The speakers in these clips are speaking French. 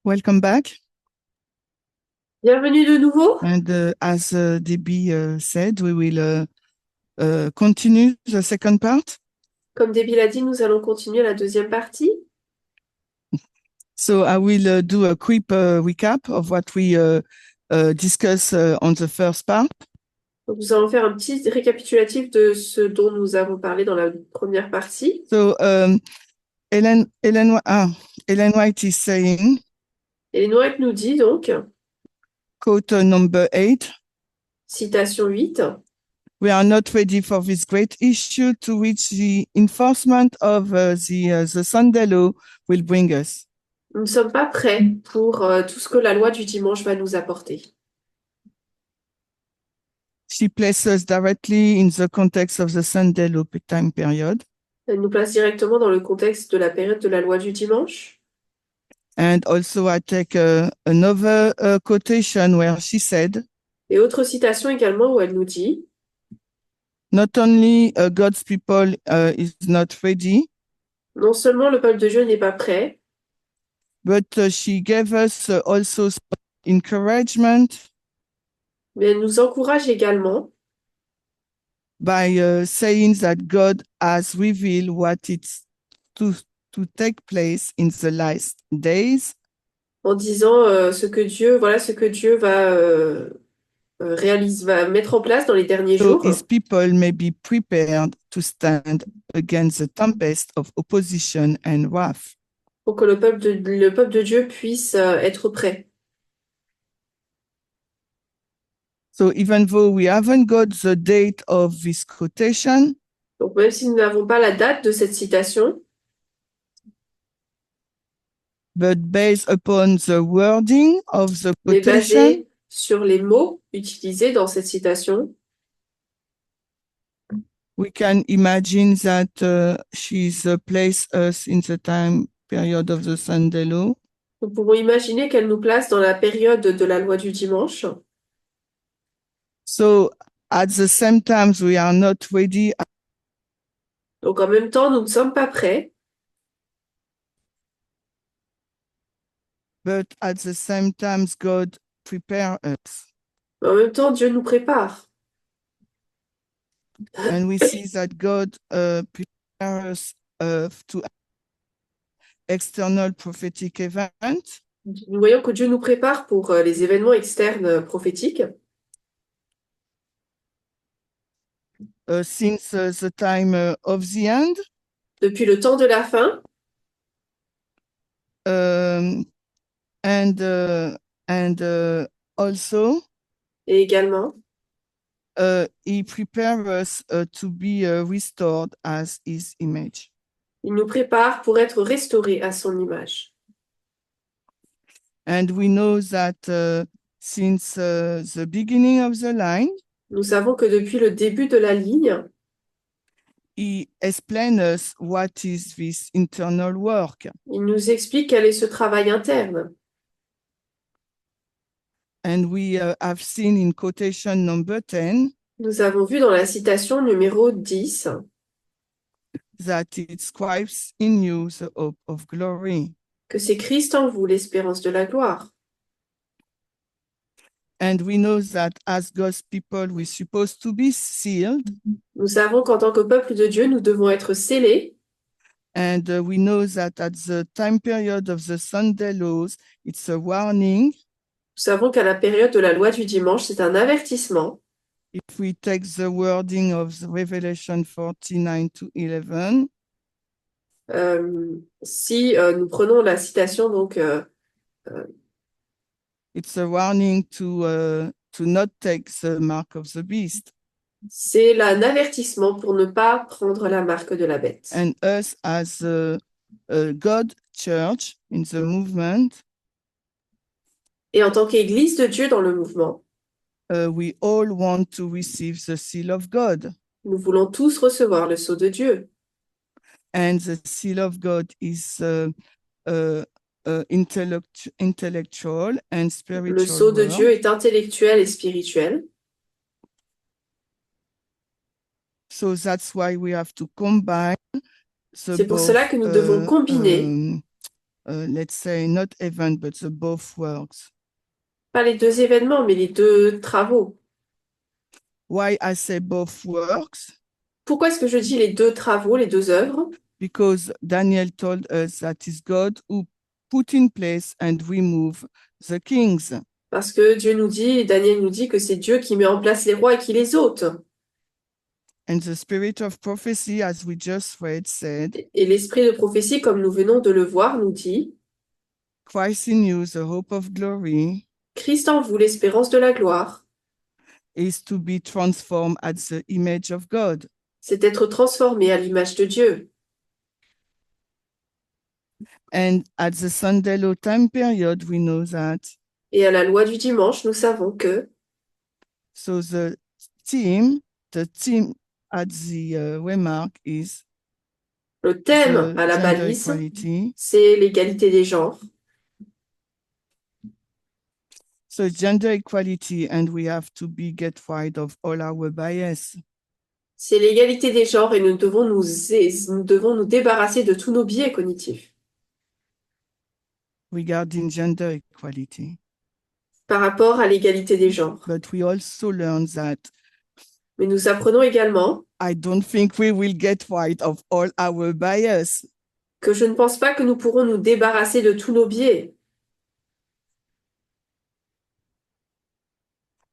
Welcome back. Bienvenue de nouveau. And as DB said, we will continue the second part. Comme Debbie l'a dit, nous allons continuer la deuxième partie. So I will do a quick recap of what we discussed on the first part. Donc, nous allons faire un petit récapitulatif de ce dont nous avons parlé dans la première partie. So Ellen White is saying, Et Noël nous dit donc, quote number 8, citation 8, we are not ready for this great issue to which the enforcement of the Sunday law will bring us. nous ne sommes pas prêts pour tout ce que la loi du dimanche va nous apporter. She places directly in the context of the Sunday law time period. Elle nous place directement dans le contexte de la période de la loi du dimanche. And also I take another quotation where she said, Et autre citation également où elle nous dit, not only God's people is not ready, non seulement le peuple de Dieu n'est pas prêt, but she gave us also encouragement mais elle nous encourage également by saying that God has revealed what it's to take place in the last days. en disant voilà ce que Dieu va mettre en place dans les derniers So jours his people may be prepared to stand against the tempest of opposition and wrath. pour que le peuple de Dieu puisse être prêt. So even though we haven't got the date of this quotation, Donc même si nous n'avons pas la date de cette citation, but based upon the wording of the mais quotation, basée sur les mots utilisés dans cette citation, we can imagine that she's placed us in the time period of the Sunday law. nous pouvons imaginer qu'elle nous place dans la période de la loi du dimanche. So at the same time, we are not ready, Donc en même temps, nous ne sommes pas prêts, but at the same time, God prepare us. mais en même temps, Dieu nous prépare. And we see that God prepares us to external prophetic events. Nous voyons que Dieu nous prépare pour les événements externes prophétiques. Since the time of the end, Depuis le temps de la fin, um, and also et également, he prepares us to be restored as his image. il nous prépare pour être restaurés à son image. And we know that since the beginning of the line, Nous savons que depuis le début de la ligne, he explains us what is this internal work. il nous explique quel est ce travail interne. And we have seen in quotation number 10 Nous avons vu dans la citation numéro 10 that it scribes in you the hope of glory. que c'est Christ en vous, l'espérance de la gloire. And we know that as God's people, we're supposed to be sealed. Nous savons qu'en tant que peuple de Dieu, nous devons être scellés. And we know that at the time period of the Sunday laws, it's a warning. Nous savons qu'à la période de la loi du dimanche, c'est un avertissement. If we take the wording of the Revelation 49 to 11, Si nous prenons la citation, donc, it's a warning to not take the mark of the beast. c'est un avertissement pour ne pas prendre la marque de la bête. And us as a God church in the movement, Et en tant qu'Église de Dieu dans le mouvement, we all want to receive the seal of God. nous voulons tous recevoir le sceau de Dieu. And the seal of God is intellectual and spiritual. Le sceau de word. Dieu est intellectuel et spirituel. So that's why we have to combine C'est pour cela que nous devons combiner let's say, not event, but the both works. Pas les deux événements, mais les deux travaux. Why I say both works? Pourquoi est-ce que je dis les deux travaux, les deux œuvres? Because Daniel told us that it's God who put in place and remove the kings. Parce que Dieu nous dit, Daniel nous dit que c'est Dieu qui met en place les rois et qui les ôte. And the spirit of prophecy, as we just read, said, Et l'esprit de prophétie, comme nous venons de le voir, nous dit, Christ in you, the hope of glory, Christ en vous, l'espérance de la gloire, is to be transformed at the image of God. c'est être transformé à l'image de Dieu. And at the Sunday law time period, we know that. Et à la loi du dimanche, nous savons que So the theme at the remark is le thème the à la gender balise, equality. c'est l'égalité des genres. So gender equality, and we have to get rid of all our bias. C'est l'égalité des genres et nous devons nous débarrasser de tous nos biais cognitifs Regarding gender equality. par rapport à l'égalité des genres. But we also learn that Mais nous apprenons également I don't think we will get rid of all our bias. que je ne pense pas que nous pourrons nous débarrasser de tous nos biais.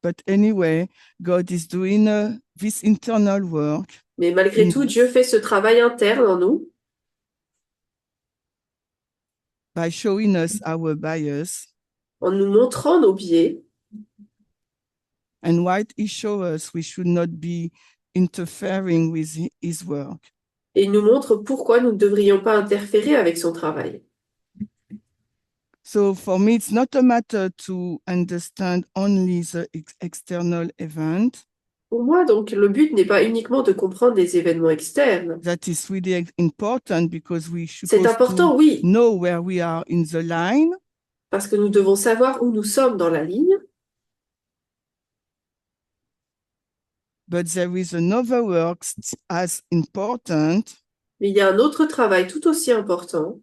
But anyway, God is doing this internal work Mais malgré tout, Dieu fait ce travail interne en nous by showing us our bias. en nous montrant nos biais. And what he shows us, we should not be interfering with his work. Et il nous montre pourquoi nous ne devrions pas interférer avec son travail. So for me, it's not a matter to understand only the external event. Pour moi, donc, le but n'est pas uniquement de comprendre les événements externes. That is really important because we should C'est important, oui, know where we are in the line. parce que nous devons savoir où nous sommes dans la ligne. But there is another work as important. Mais il y a un autre travail tout aussi important.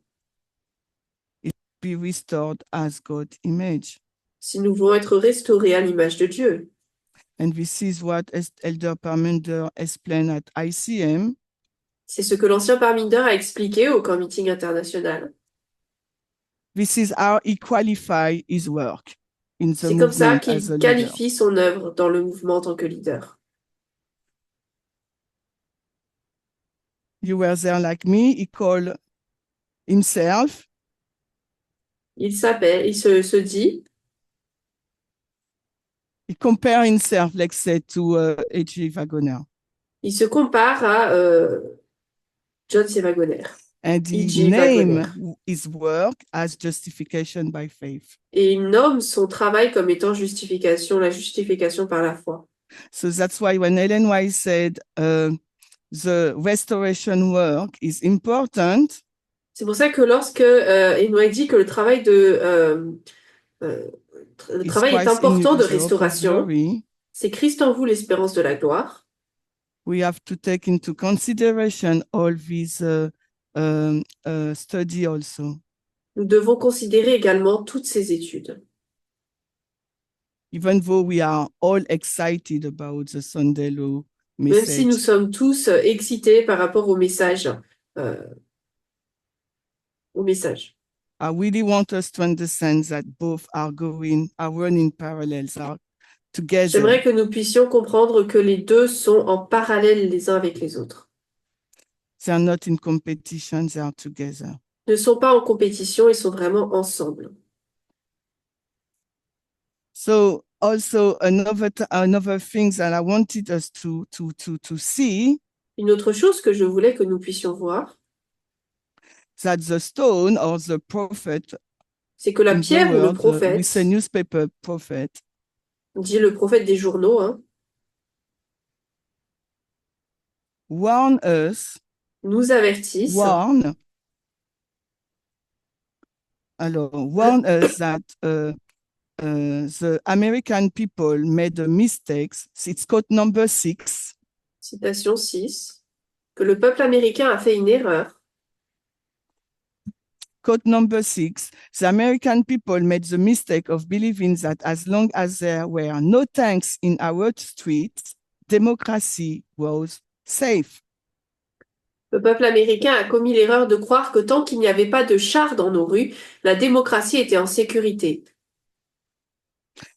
Be restored as God's image. Si nous voulons être restaurés à l'image de Dieu. And this is what Elder Parminder explained at ICM. C'est ce que l'ancien Parminder a expliqué au camp meeting international. This is how he qualifies his work in the C'est comme ça movement as a qu'il leader. qualifie son œuvre dans le mouvement en tant que leader. You were there like me. He called himself. Il se dit. He compared himself, let's say, to H.G. Wagoner. Il se compare à John C. Wagoner. And he named his work as justification by faith. Et il nomme son travail comme étant justification, la justification par la foi. So that's why when Ellen White said the restoration work is important. C'est pour ça que lorsque Ellen White dit que le travail est important de restauration, c'est Christ en vous l'espérance de la gloire. We have to take into consideration all these study also. Nous devons considérer également toutes ces études. Even though we are all excited about the Sunday law message. Même si nous sommes tous excités par rapport au message. I really want us to understand that both are running parallels, are together. J'aimerais que nous puissions comprendre que les deux sont en parallèle les uns avec les autres. They are not in competition, they are together. Ne sont pas en compétition, ils sont vraiment ensemble. So also another thing that I wanted us to see. Une autre chose que je voulais que nous puissions voir. That the stone or the prophet. C'est que la pierre ou le prophète. We say newspaper prophet. On dit le prophète des journaux. Hein, warn us. Nous avertissent. Warn us that the American people made a mistake. It's code number 6. Citation 6. Que le peuple américain a fait une erreur. Quote number 6, the American people made the mistake of believing that as long as there were no tanks in our streets, democracy was safe. Le peuple américain a commis l'erreur de croire que tant qu'il n'y avait pas de chars dans nos rues, la démocratie était en sécurité.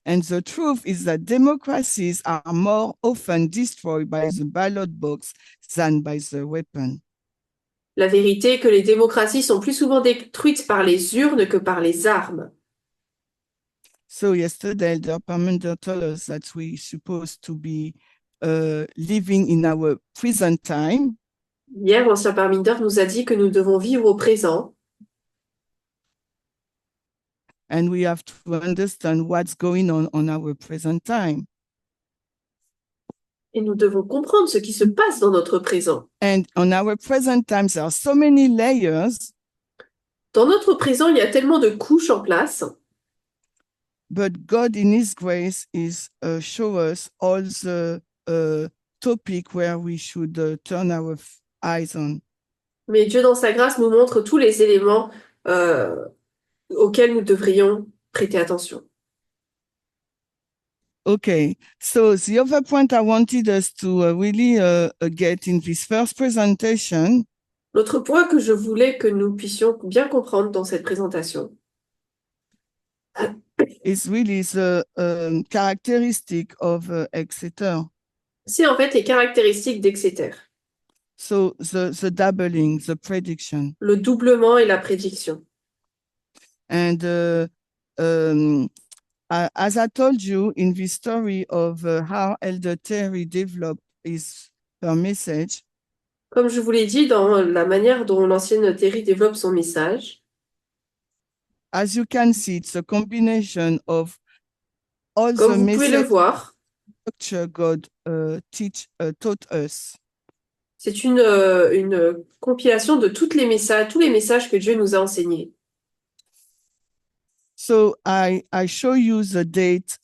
And the truth is that democracies are more often destroyed by the ballot box than by the weapon. La vérité est que les démocraties sont plus souvent détruites par les urnes que par les armes. So yesterday, Elder Parmenter told us that we're supposed to be living in our present time. Hier, l'ancien Parminder nous a dit que nous devons vivre au présent And we have to understand what's going on our present time. et nous devons comprendre ce qui se passe dans notre présent. And on our present time, there are so many layers, Dans notre présent, il y a tellement de couches en place, but God in His grace is show us all the topic where we should turn our eyes on. mais Dieu, dans sa grâce, nous montre tous les éléments auxquels nous devrions prêter attention. Okay, so the other point I wanted us to really get in this first presentation L'autre point que je voulais que nous puissions bien comprendre dans cette présentation, is really the characteristic of Exeter. c'est en fait les caractéristiques d'Exeter, So the doubling, the prediction. le doublement et la prédiction. And as I told you in the story of how Elder Terry developed her message, Comme je vous l'ai dit, dans la manière dont l'ancienne Terry développe son message, as you can see, it's a combination of all comme the vous pouvez le message voir, structure God taught us. c'est une compilation de tous les messages que Dieu nous a enseignés. So I show you the date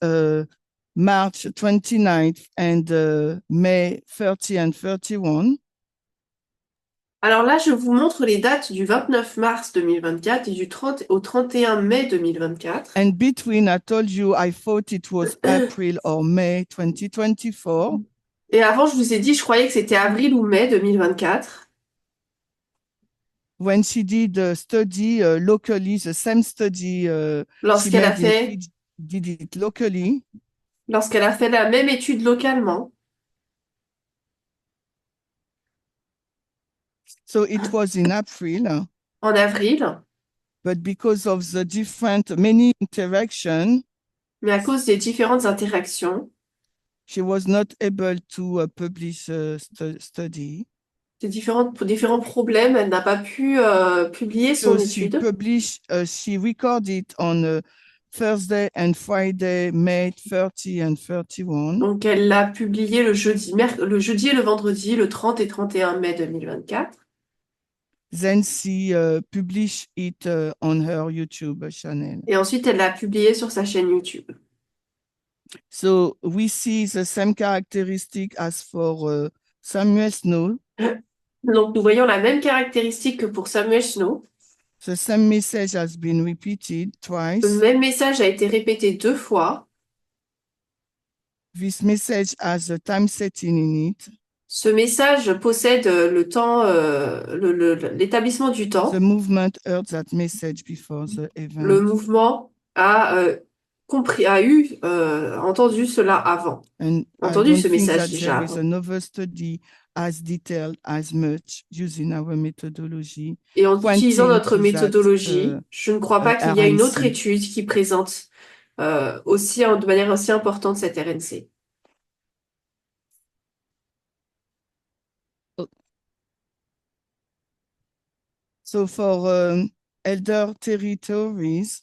March 29th and May 30 and 31. Alors là, je vous montre les dates du 29 mars 2024 et du 30 au 31 mai 2024. And between, I told you, I thought it was April or May 2024. Et avant, je vous ai dit, je croyais que c'était avril ou mai 2024. When she did a study locally, the same study she Lorsqu'elle a made in fait, Fiji, did it locally. lorsqu'elle a fait la même étude localement. So it was in April, En avril, but because of the many interactions, mais à cause des différentes interactions, she was not able to publish a study. pour différents problèmes, elle n'a pas pu publier son So she étude. published, she recorded on Thursday and Friday, May 30 and 31. Donc, elle l'a publié le jeudi et le vendredi, le 30 et 31 mai 2024. Then she published it on her YouTube channel. Et ensuite, elle l'a publié sur sa chaîne YouTube. So we see the same characteristic as for Samuel Snow. Donc, nous voyons la même caractéristique que pour Samuel Snow. The same message has been repeated twice. Le même message a été répété 2 fois. This message has a time setting in it. Ce message possède le temps, l'établissement du temps. The movement heard that message before the event. Le mouvement a entendu cela avant. And Entendu I don't ce think message that déjà there is avant. another study as detailed as much using our methodology. Et en pointing utilisant notre to that, méthodologie, je ne crois pas qu'il y a une autre RNC. étude qui présente de manière aussi importante cette RNC. So for elder territories,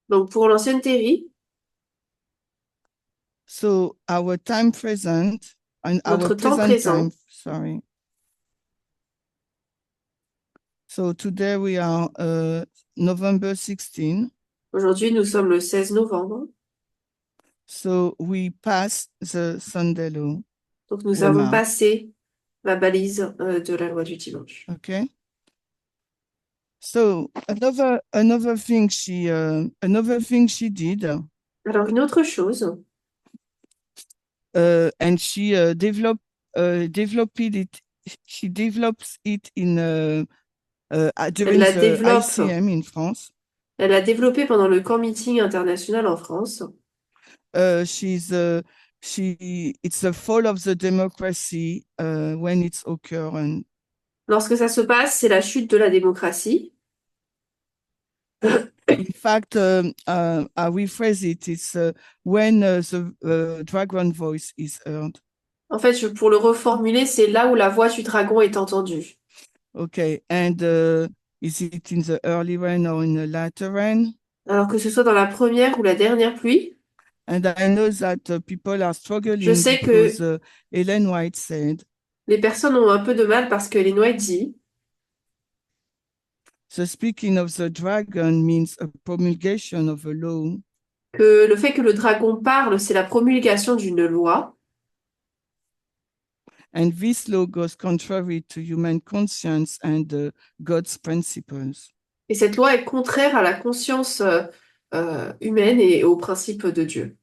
Donc pour l'ancienne Terry, so our time present and notre our temps present présent, time, sorry. So today we are November 16. aujourd'hui nous sommes le 16 novembre, So we pass the Sunday law. donc nous Le avons marc. passé la balise de la loi du dimanche. Okay. So another thing she did, Alors, une autre chose, and she developed it. She develops it in elle during la the développe, ICM in France. elle l'a développée pendant le camp meeting international en France. She's she It's the fall of the democracy when it's occurring. Lorsque ça se passe, c'est la chute de la démocratie. In fact, I rephrase it. It's when the dragon voice is heard. En fait, pour le reformuler, c'est là où la voix du dragon est entendue. Okay, and is it in the early rain or in the latter rain? Alors que ce soit dans la première ou la dernière pluie, And I know that people are je struggling sais because que Ellen White said les personnes ont un peu de mal parce que les Noël dit the speaking of the dragon means a promulgation of a law. que le fait que le dragon parle, c'est la promulgation d'une loi. And this law goes contrary to human conscience and God's principles. Et cette loi est contraire à la conscience humaine et aux principes de Dieu.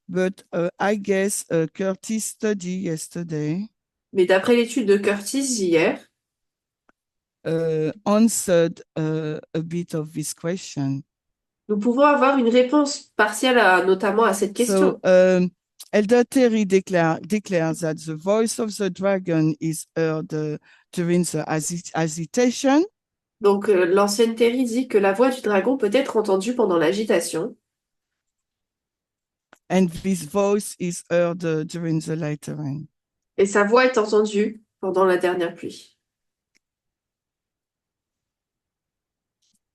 But I guess Curtis study yesterday Mais d'après l'étude de Curtis hier, answered a bit of this question. nous pouvons avoir une réponse partielle notamment à cette question. So Elder Terry declares that the voice of the dragon is heard during the agitation. Donc, l'ancienne Terry dit que la voix du dragon peut être entendue pendant l'agitation. And this voice is heard during the later rain. Et sa voix est entendue pendant la dernière pluie.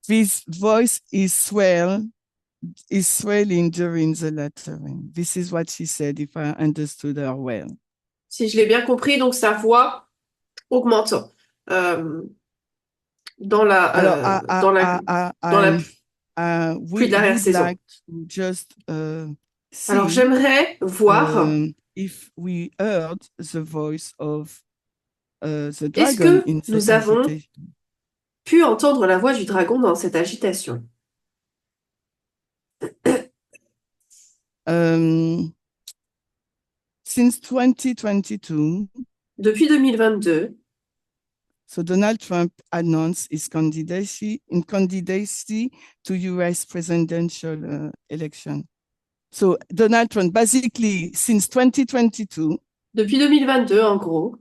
This voice is swelling during the latter rain. This is what she said, if I understood her well. Si je l'ai bien compris, donc sa voix augmente dans la, Alors, dans la pluie de l'arrière-saison. like to just Alors, see j'aimerais voir, if we heard the voice of the est-ce dragon que in the nous avons agitation. pu entendre la voix du dragon dans cette agitation. Since 2022, Depuis 2022, so Donald Trump announced his candidacy to US presidential election. So Donald Trump, basically, since 2022, depuis 2022, en gros,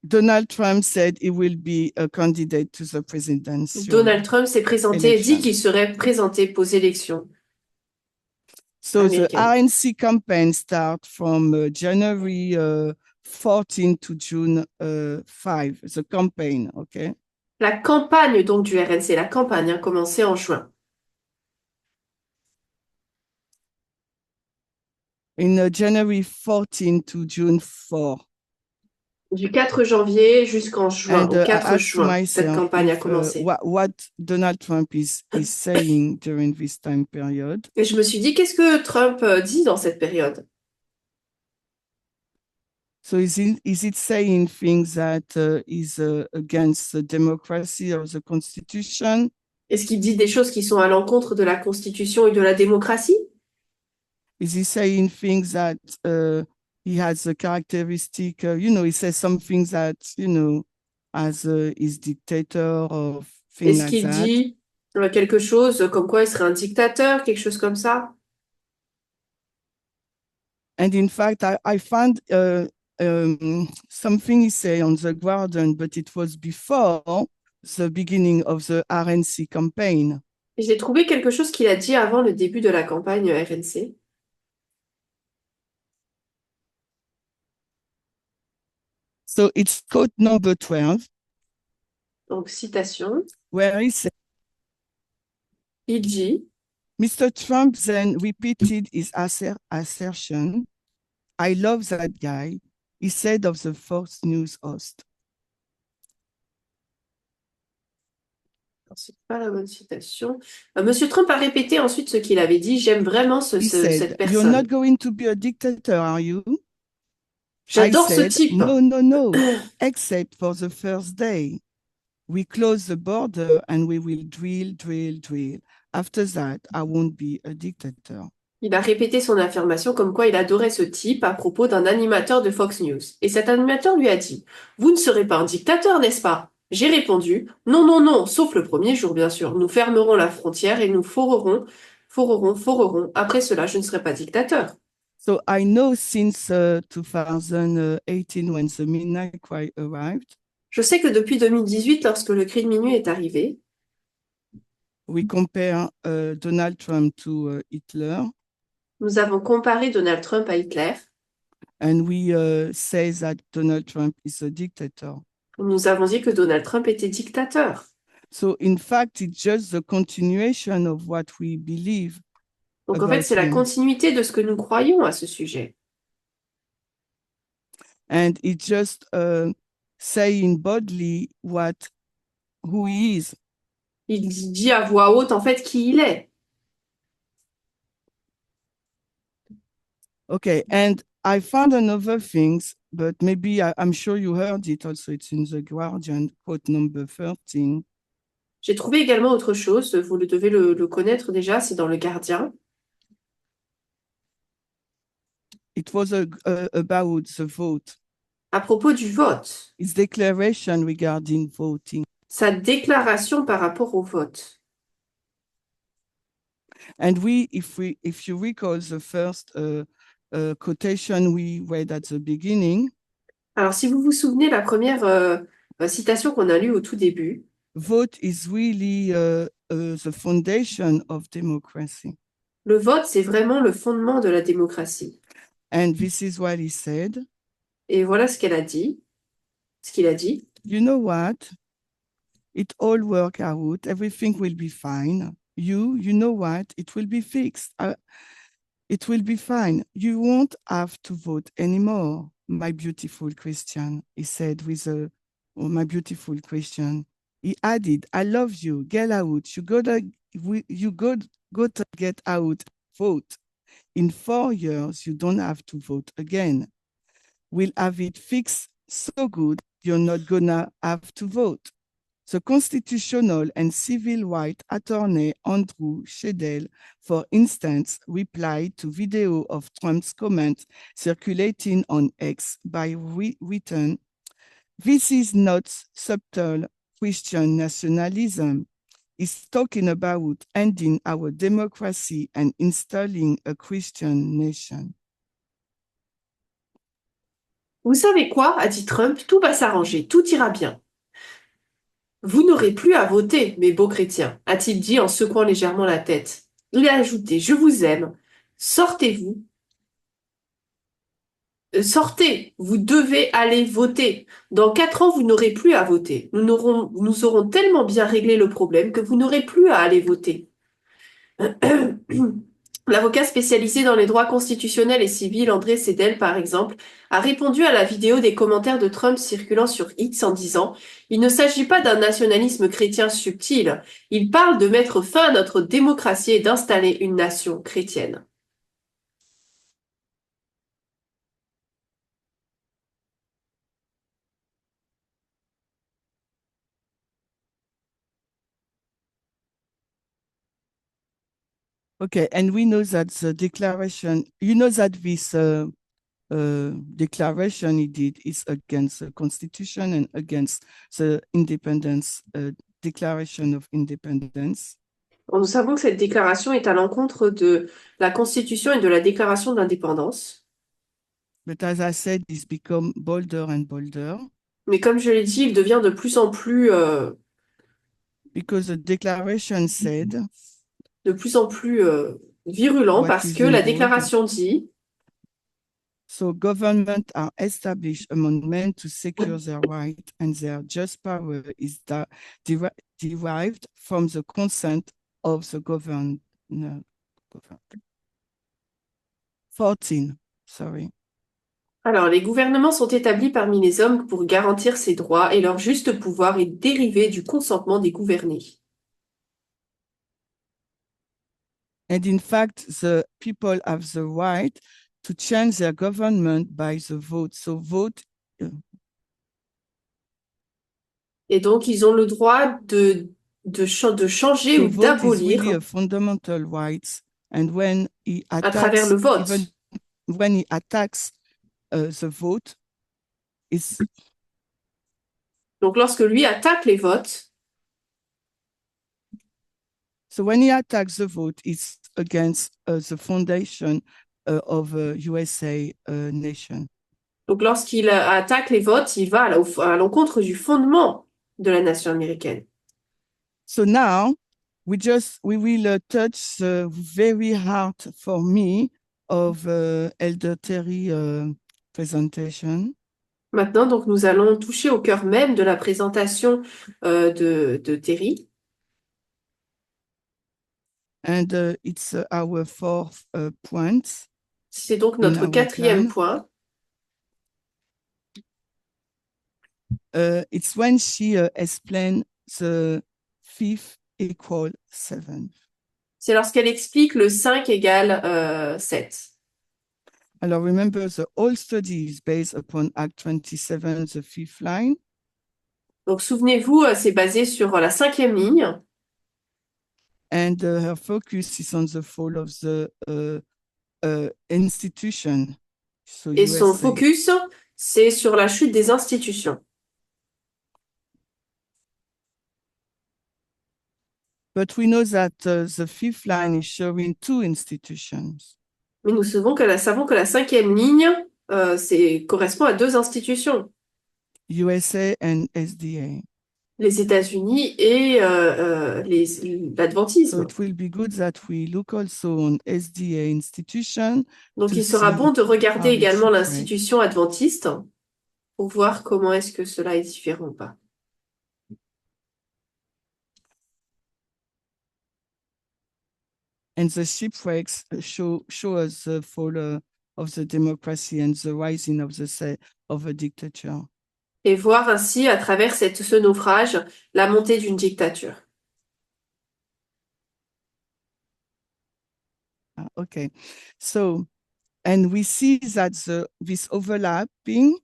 Donald Trump said he will be a candidate to the presidency. Donald Trump s'est présenté et dit qu'il serait présenté aux élections. So the américaines. RNC campaign start from January 14 to June 5, the campaign, okay? La campagne donc du RNC, la campagne a commencé en juin. In January 14 to June 4. Du 4 janvier jusqu'en juin, And au I 4 asked juin, cette myself campagne a if, commencé. what Donald Trump is saying during this time period. Et je me suis dit, qu'est-ce que Trump dit dans cette période? So is it saying things that is against the democracy or the Constitution? Est-ce qu'il dit des choses qui sont à l'encontre de la Constitution et de la démocratie? Is he saying things that he has a characteristic, he says some things that, as his dictator or things Est-ce like qu'il that? dit quelque chose comme quoi il serait un dictateur, quelque chose comme ça? And in fact, I found something he said on The Guardian, but it was before the beginning of the RNC campaign. J'ai trouvé quelque chose qu'il a dit avant le début de la campagne RNC. So it's quote number 12. Donc, citation. Where he said, Il dit, Mr. Trump then repeated his assertion, I love that guy, he said of the Fox News host. c'est pas la bonne citation. Monsieur Trump a répété ensuite ce qu'il avait dit. J'aime vraiment cette You're personne. not going to be a dictator, are you? J'adore ce type. No, except for the first day. We close the border and we will drill, drill, drill. After that, I won't be a dictator. Il a répété son affirmation comme quoi il adorait ce type à propos d'un animateur de Fox News. Et cet animateur lui a dit: Vous ne serez pas un dictateur, n'est-ce pas? J'ai répondu: Non, non, non, sauf le premier jour, bien sûr. Nous fermerons la frontière et nous forerons, forerons, forerons. Après cela, je ne serai pas dictateur. So I know since 2018, when the Midnight Cry arrived, Je sais que depuis 2018, lorsque le cri de minuit est arrivé, we compare Donald Trump to Hitler, nous avons comparé Donald Trump à Hitler. and we say that Donald Trump is a dictator. Nous avons dit que Donald Trump était dictateur. So in fact, it's just the continuation of what we believe. Donc en fait, about c'est la him. continuité de ce que nous croyons à ce sujet. And it's just saying boldly who he is. Il dit à voix haute en fait qui il est. Okay, and I found another things, but maybe I'm sure you heard it also. It's in the Guardian, quote number 13. J'ai trouvé également autre chose, vous le devez le connaître déjà, c'est dans Le Gardien. It was about the vote. À propos du vote, His declaration regarding voting. sa déclaration par rapport au vote. And if you recall the first quotation we read at the beginning, Alors si vous vous souvenez, la première citation qu'on a lue au tout début, vote is really the foundation of democracy. le vote, c'est vraiment le fondement de la démocratie. And this is what he said. Et voilà ce qu'elle a dit, ce qu'il a dit. You know what? It all work out. Everything will be fine. You know what? It will be fixed. It will be fine. You won't have to vote anymore, my beautiful Christian, he said with my beautiful Christian. He added, I love you. Get out. You go to get out. Vote. In 4 years, you don't have to vote again. We'll have it fixed so good, you're not gonna have to vote. The constitutional and civil rights attorney Andrew Shedel, for instance, replied to video of Trump's comments circulating on X by written, this is not subtle Christian nationalism. It's talking about ending our democracy and installing a Christian nation. Vous savez quoi, a dit Trump, tout va s'arranger, tout ira bien. Vous n'aurez plus à voter, mes beaux chrétiens, a-t-il dit en secouant légèrement la tête. Il a ajouté, je vous aime, sortez-vous. Sortez, vous devez aller voter. Dans 4 ans, vous n'aurez plus à voter. Nous aurons tellement bien réglé le problème que vous n'aurez plus à aller voter. L'avocat spécialisé dans les droits constitutionnels et civils, André Sedel, par exemple, a répondu à la vidéo des commentaires de Trump circulant sur X en disant « Il ne s'agit pas d'un nationalisme chrétien subtil. Il parle de mettre fin à notre démocratie et d'installer une nation chrétienne. » Okay, and we know that the declaration, you know that this declaration he did is against the Constitution and against the independence, Declaration of Independence. Nous savons que cette déclaration est à l'encontre de la Constitution et de la Déclaration d'indépendance. But as I said, it's become bolder and bolder. Mais comme je l'ai dit, il devient de plus en plus because the declaration said virulent what parce is que in la bold. déclaration dit So government are established among men to secure their right, and their just power is derived from the consent of the governed. 14, sorry. alors les gouvernements sont établis parmi les hommes pour garantir ces droits et leur juste pouvoir est dérivé du consentement des gouvernés. And in fact, the people have the right to change their government by the vote. So vote. Et donc, ils ont le droit de changer So ou vote is really d'abolir a fundamental right. And when he à travers le attacks, even vote. when he attacks the vote, it's Donc, lorsque lui attaque les votes, so when he attacks the vote, it's against the foundation of USA nation. donc lorsqu'il attaque les votes, il va à l'encontre du fondement de la nation américaine. So now we will touch the very heart for me of Elder Terry presentation. Maintenant, donc, nous allons toucher au cœur même de la présentation de Terry. And it's our fourth point C'est donc in notre our quatrième plan. point. It's when she explained the 5 equal 7. C'est lorsqu'elle explique le 5 égale 7. Alors, remember, the whole study is based upon Act 27, the fifth line. Donc, souvenez-vous, c'est basé sur la cinquième ligne. And her focus is on the fall of the institution. So Et son USA. focus, c'est sur la chute des institutions. But we know that the fifth line is showing two institutions. Mais nous savons que la cinquième ligne correspond à deux institutions, USA and SDA. les États-Unis et So l'adventisme. it will be good that we look also on SDA institution Donc to il sera bon see de regarder how it's également different. l'institution adventiste pour voir comment est-ce que cela est différent ou pas. And the shipwrecks show us the fall of the democracy and the rising of a dictature. Et voir ainsi, à travers ce naufrage, la montée d'une dictature. Okay, so, and we see that this overlapping,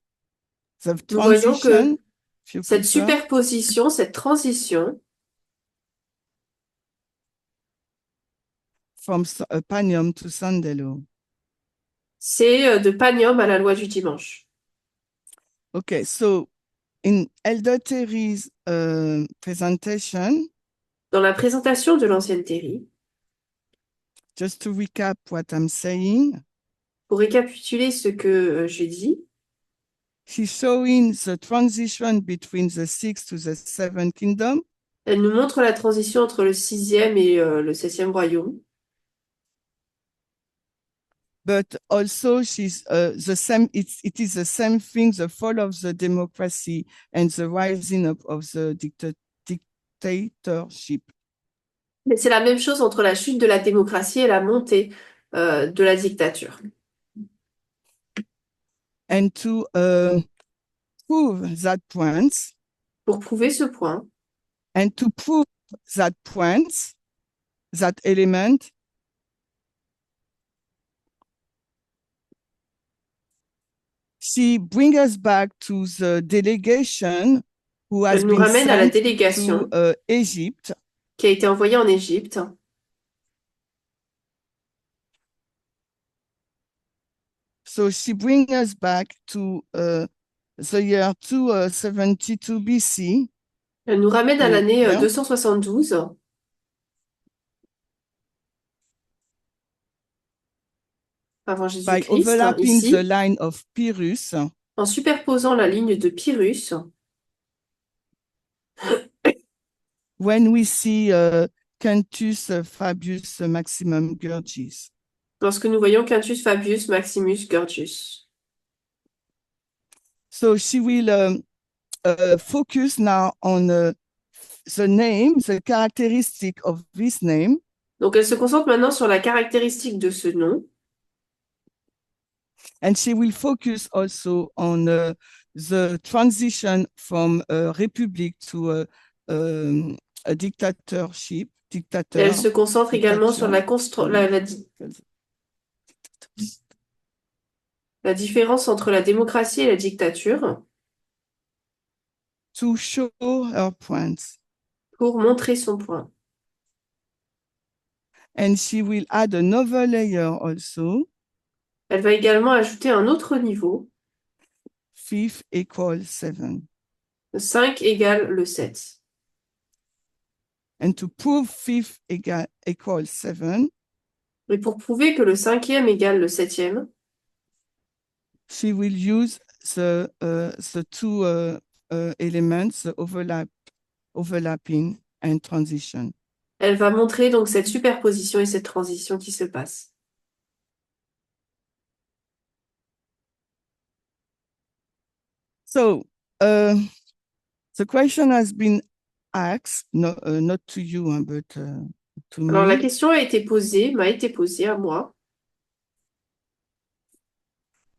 the Nous voyons que transition, if you cette prefer, superposition, cette transition, from Panium to Sandelo. c'est de Panium à la loi du dimanche. Okay, so in Elder Terry's presentation, Dans la présentation de l'ancienne Terry, just to recap what I'm saying, pour récapituler ce que j'ai dit, she's showing the transition between the sixth to the seventh kingdom. elle nous montre la transition entre le sixième et le septième royaume. But also she's the same, it is the same thing, the fall of the democracy and the rising up of the dictatorship. Mais c'est la même chose entre la chute de la démocratie et la montée de la dictature. And to prove that point, Pour prouver ce point, and to prove that point, that element, she brings us back to the delegation who has elle nous been ramène à la sent délégation to Egypt. qui a été envoyée en Égypte. So she brings us back to the year 272 BC. Elle nous ramène à l'année here, 272 avant by Jésus-Christ, overlapping ici, the line of Pyrrhus. en superposant la ligne de Pyrrhus, When we see Quintus Fabius Maximum Gurgis. lorsque nous voyons Quintus Fabius Maximus Gorgius. So she will focus now on the name, the characteristic of this name. Donc elle se concentre maintenant sur la caractéristique de ce nom. And she will focus also on the transition from a republic to a dictatorship. Et elle se concentre également sur la différence entre la démocratie et la dictature. to show her points. pour montrer son point. And she will add another layer also, Elle va également ajouter un autre niveau. 5 equals 7. 5 égale le 7. And to prove 5 equals 7, Et pour prouver que le cinquième égale le septième, she will use the two elements, the overlapping and transition. elle va montrer donc cette superposition et cette transition qui se passe. So the question has been asked, not to you, but to Alors la me. question a été posée, m'a été posée à moi.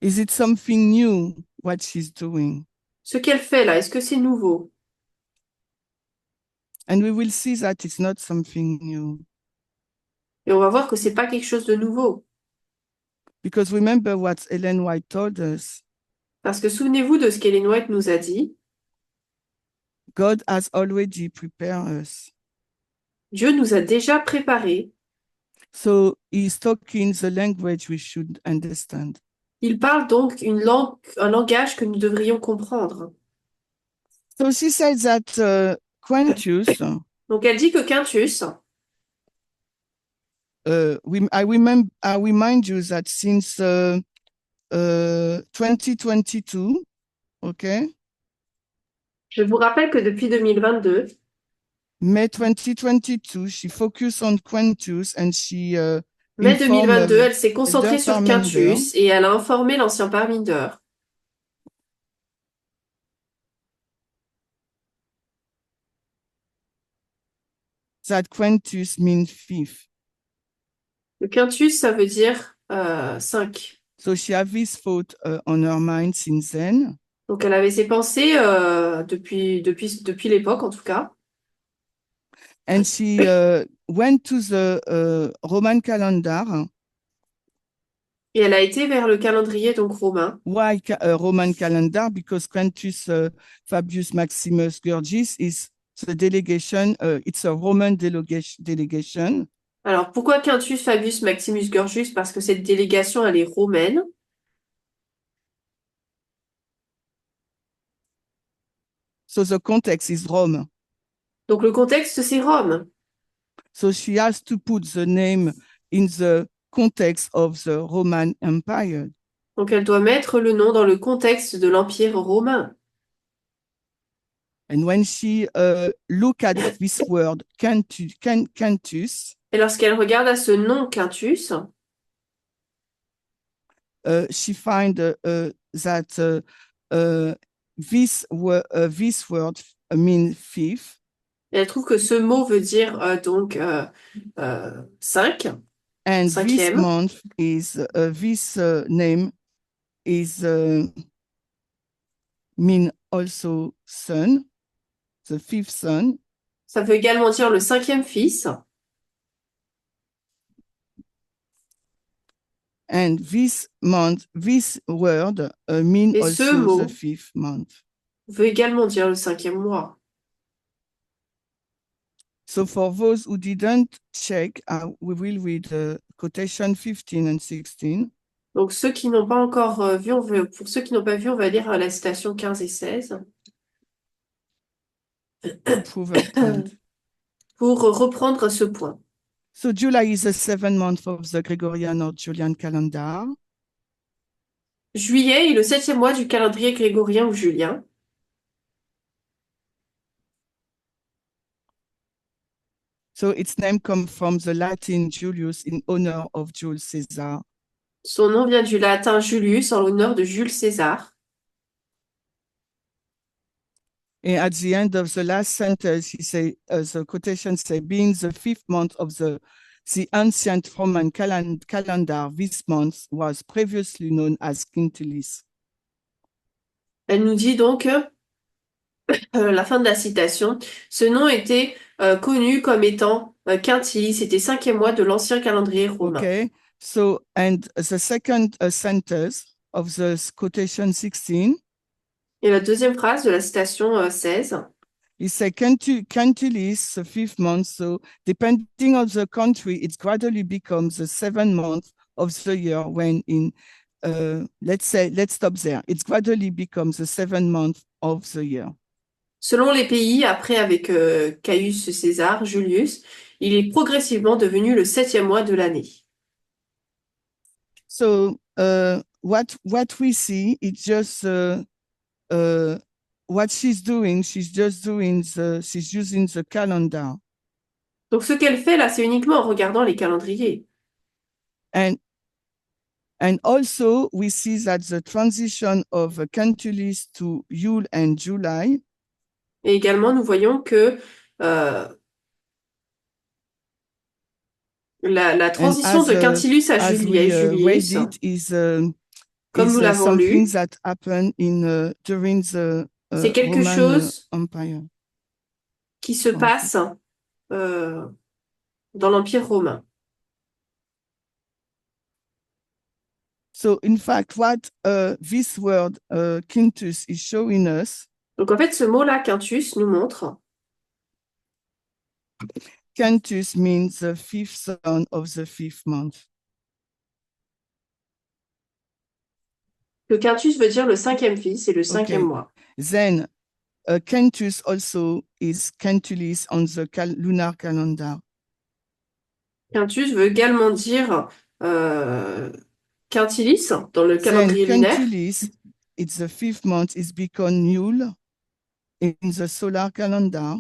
Is it something new, what she's doing? Ce qu'elle fait là, est-ce que c'est nouveau? And we will see that it's not something new. Et on va voir que c'est pas quelque chose de nouveau. Because remember what Ellen White told us. Parce que souvenez-vous de ce qu'Ellen White nous a dit. God has already prepared us. Dieu nous a déjà préparés. So he's talking the language we should understand. Il parle donc une langue, un langage que nous devrions comprendre. So she said that Quintus, Donc elle dit que Quintus, I remind you that since 2022, okay, je vous rappelle que depuis 2022, May 2022, she focused on Quintus and she mai informed 2022, elle s'est concentrée Elder sur Parmenter Quintus et elle a informé l'ancien Parminder that Quintus means fifth. Le Quintus, ça veut dire 5. So she had this thought on her mind since then. Donc elle avait ses pensées depuis l'époque en tout cas. And she went to the Roman calendar. Et elle a été vers le calendrier donc romain. Why Roman calendar? Because Quintus Fabius Maximus Gurgis is the delegation. It's a Roman delegation. Alors pourquoi Quintus Fabius Maximus Gurgis? Parce que cette délégation elle est romaine. So the context is Rome. Donc le contexte c'est Rome. So she has to put the name in the context of the Roman Empire. Donc elle doit mettre le nom dans le contexte de l'Empire romain. And when she look at this word Cantus, Et lorsqu'elle regarde à ce nom Quintus, she find that this word mean fifth. elle trouve que ce mot veut dire donc 5. And Cinquième. this month is this name is mean also son, the fifth son. Ça veut également dire le 5e fils. And this month, this word mean Et ce also mot the fifth month. veut également dire le 5e mois. So for those who didn't check, we will read quotation 15 and 16. Donc ceux qui n'ont pas encore vu, pour ceux qui n'ont pas vu, on va lire la citation 15 et 16. Prove a point. Pour reprendre ce point. So July is the 7th month of the Gregorian or Julian calendar. Juillet est le 7e mois du calendrier grégorien ou julien. So its name comes from the Latin Julius in honor of Jules Caesar. Son nom vient du latin Julius en l'honneur de Jules César. And at the end of the last sentence, he say the quotation say, being the fifth month of the ancient Roman calendar, this month was previously known as Quintilis. Elle nous dit donc, la fin de la citation, ce nom était connu comme étant Quintilis, c'était 5e mois de l'ancien calendrier romain. Okay, so and the second sentence of the quotation 16. Et la deuxième phrase de la citation 16. He said, Cantilis, the fifth month. So depending on the country, it gradually becomes the seventh month of the year when let's stop there. It gradually becomes the seventh month of the year. Selon les pays, après avec Caius César, Julius, il est progressivement devenu le 7e mois de l'année. So what we see, it's just what she's doing. She's using the calendar. Donc ce qu'elle fait là, c'est uniquement en regardant les calendriers. And also we see that the transition of Cantulis to Yule and July. Et également, nous voyons que la transition de Quintilus à Julius, comme nous l'avons lu, that happened during the c'est quelque Roman chose Empire. Qui se passe dans l'Empire romain. So, in fact, what this word quintus is showing us. Donc, en fait, ce mot-là, quintus, nous montre. Quintus means the fifth son of the fifth month. Le quintus veut dire le 5e fils et le 5e mois. Then, quintus also is quintilis on the lunar calendar. Quintus veut également dire quintilis dans le calendrier lunaire. Quintilis, it's the fifth month, is become Yule in the solar calendar.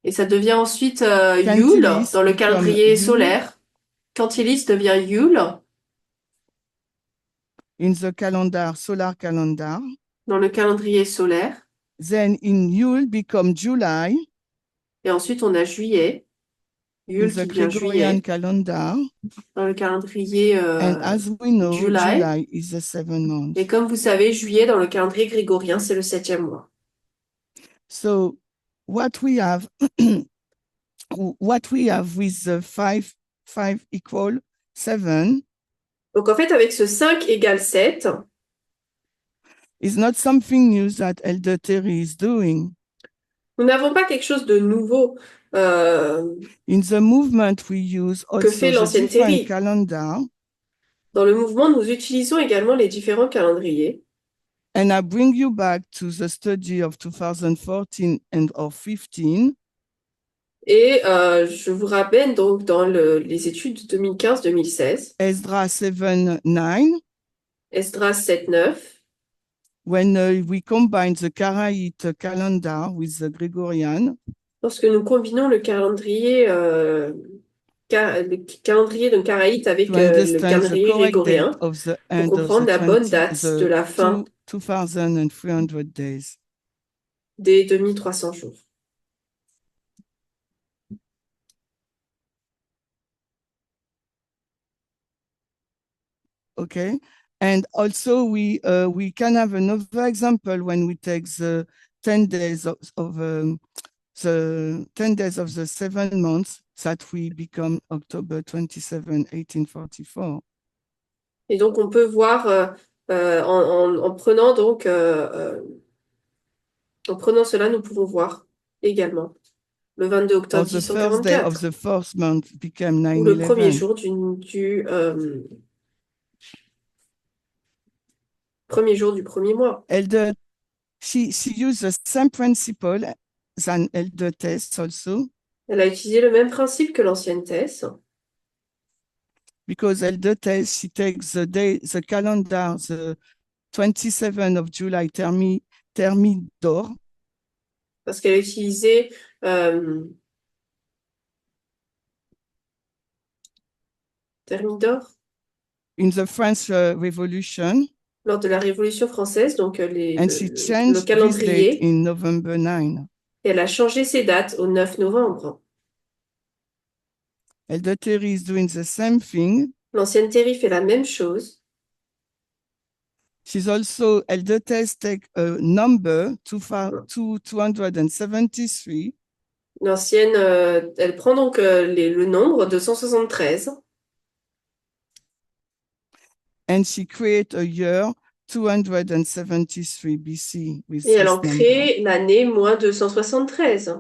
Et ça devient ensuite Yule dans le calendrier solaire. Quintilis devient Yule. In the solar calendar. Dans le calendrier solaire. Then in Yule become July. Et ensuite on a juillet. Yule qui devient juillet. Calendar. Dans le calendrier And as we know, July. July is the seventh month. Et comme vous savez, juillet dans le calendrier grégorien, c'est le 7e mois. So what we have with the 5 equal 7. Donc en fait, avec ce 5 égale 7, is not something new that Elder Terry is doing. Nous n'avons pas quelque chose de nouveau in the movement we use also que fait l'ancienne Terry. Calendar. Dans le mouvement, nous utilisons également les différents calendriers. And I bring you back to the study of 2014 and of 15. Et je vous ramène donc dans les études de 2015-2016. Esdras 7:9. Esdras 7:9. When we combine the Karaite calendar with the Gregorian. Lorsque nous combinons le calendrier de Karaïte avec le calendrier grégorien, pour comprendre la bonne date de la fin 2300 days. Des 2300 jours. Okay. And also we can have another example when we take the 10 days of the 10 days of the 7 months that we become October 27, 1844. Et donc on peut voir en prenant donc en prenant cela, nous pouvons voir également le 22 octobre 1844. Of the first month became 9/11. Ou le premier jour premier jour du premier mois. Elder, she used the same principle than Elder Tess also. Elle a utilisé le même principe que l'ancienne Tess. Because Elder Tess, she takes the calendar, the 27th of July, Thermidor. Parce qu'elle a utilisé Thermidor. In the French Revolution. Lors de la Révolution française, donc le calendrier. In November 9. Et elle a changé ses dates au 9 novembre. Elder Terry is doing the same thing. L'ancienne Terry fait la même chose. She's also, Elder Tess take a number 273. L'ancienne, elle prend donc le nombre 273. And she create a year 273 BC with Et elle this en number. crée l'année moins 273.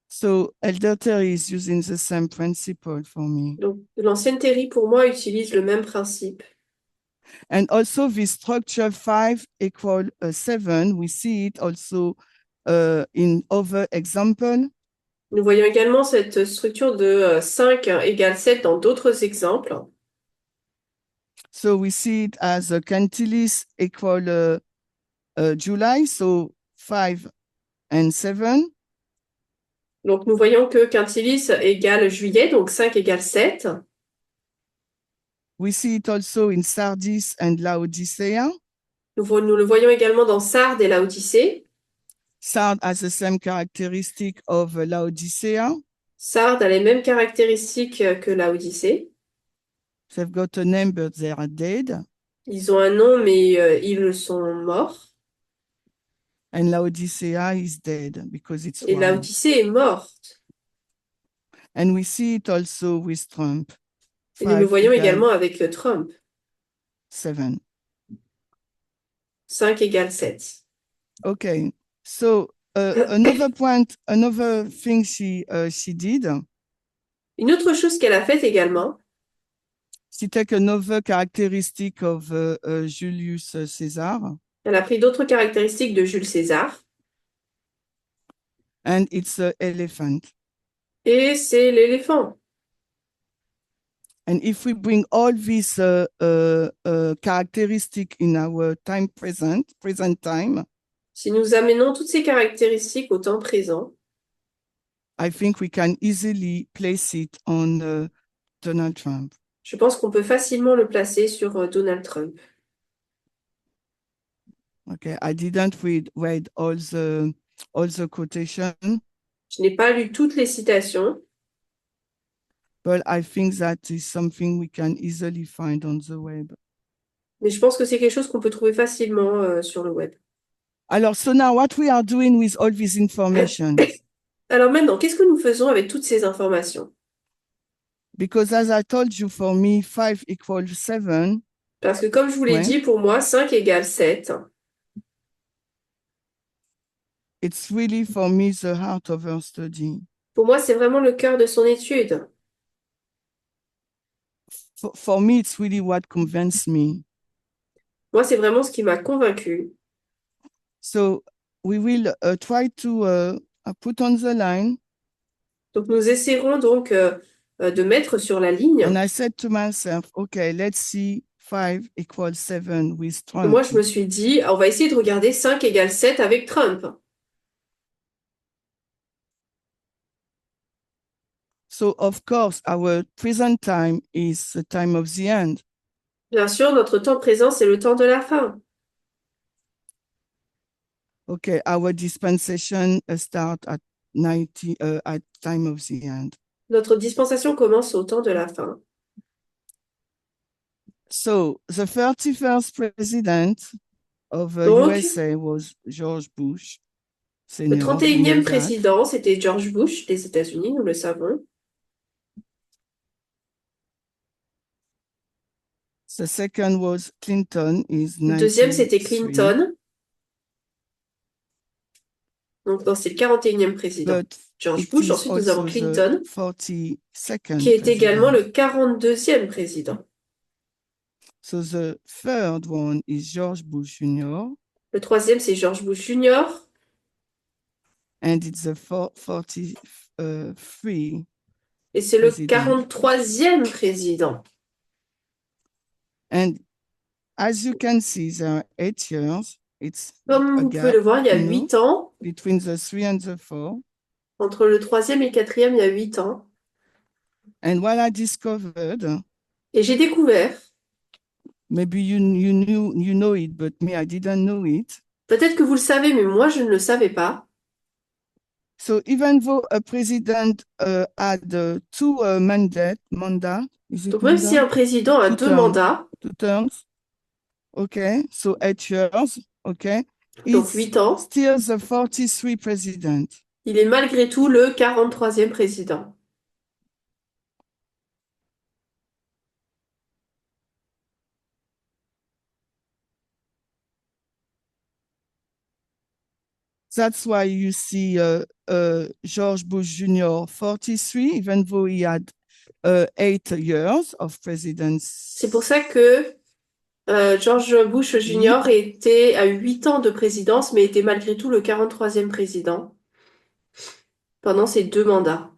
So Elder Terry is using the same principle for me. Donc, l'ancienne Terry, pour moi, utilise le même principe. And also this structure 5 equal 7, we see it also in other example. Nous voyons également cette structure de 5 égale 7 dans d'autres exemples. So we see it as a Cantilis equal July, so 5 and 7. Donc, nous voyons que quintilis égale juillet, donc 5 égale 7. We see it also in Sardis and Laodicea. Nous le voyons également dans Sardes et Laodicée. Sardes has the same characteristic of Laodicea. Sardes a les mêmes caractéristiques que Laodicée. They've got a name, but they are dead. Ils ont un nom, mais ils sont morts. And Laodicea is dead because it's Et one. Laodicée est morte. And we see it also with Trump. Et nous le 5 voyons égale également avec le Trump. 7. 5 égale 7. Okay. So another point, another thing she did, Une autre chose qu'elle a faite également, she take another characteristic of Julius Caesar, elle a pris d'autres caractéristiques de Jules César. and it's an elephant. Et c'est l'éléphant. And if we bring all these characteristics in our present time, Si nous amenons toutes ces caractéristiques au temps présent, I think we can easily place it on Donald Trump. je pense qu'on peut facilement le placer sur Donald Trump. Okay, I didn't read all the quotation, Je n'ai pas lu toutes les citations, but I think that is something we can easily find on the web. mais je pense que c'est quelque chose qu'on peut trouver facilement sur le web. Alors, so now what we are doing with all this information? Alors maintenant, qu'est-ce que nous faisons avec toutes ces informations? Because as I told you, for me, 5 equals 7. Parce que comme je vous l'ai Ouais. dit, pour moi, 5 égale 7. It's really for me the heart of her study. Pour moi, c'est vraiment le cœur de son étude. For me, it's really what convinced me. Moi, c'est vraiment ce qui m'a convaincue. So we will try to put on the line. Donc, nous essaierons donc de mettre sur la ligne. And I said to myself, okay, let's see 5 equals 7 with Et Trump. moi, je me suis dit, on va essayer de regarder 5 égale 7 avec Trump. So, of course, our present time is the time of the end. Bien sûr, notre temps présent, c'est le temps de la fin. Okay, our dispensation start at 90 at time of the end. Notre dispensation commence au temps de la fin. So the 31st president of Donc, USA was George Bush le Senior. 31e président, c'était George Bush des États-Unis, nous le savons. The second was Clinton, is Le deuxième, c'était 93. Clinton. Donc, non, c'est le 41e président. But George it Bush. is Ensuite, nous avons also Clinton, the 42nd qui est également president. le 42e président. So the third one is George Bush Jr. Le troisième, c'est George Bush Jr. And it's the 43. Et c'est le Président. 43e président. And as you can see, there are 8 years. It's Comme a vous pouvez gap, le voir, il y a you know, 8 ans. between the 3 and the 4. Entre le troisième et le quatrième, il y a 8 ans. And what I discovered, Et j'ai découvert, maybe you know it, but me, I didn't know it. peut-être que vous le savez, mais moi, je ne le savais pas. So even though a president had 2 mandate, is it Donc, même si un mandat? président a 2 2 terms. mandats, 2 terms. Okay, so 8 years. Okay, donc he's 8 ans, still the 43 president. il est malgré tout le 43e président. That's why you see George Bush Jr. 43, even though he had 8 years of C'est pour presidency. ça que George Bush Jr. était à 8 ans de présidence, mais était malgré tout le 43e président pendant ses 2 mandats.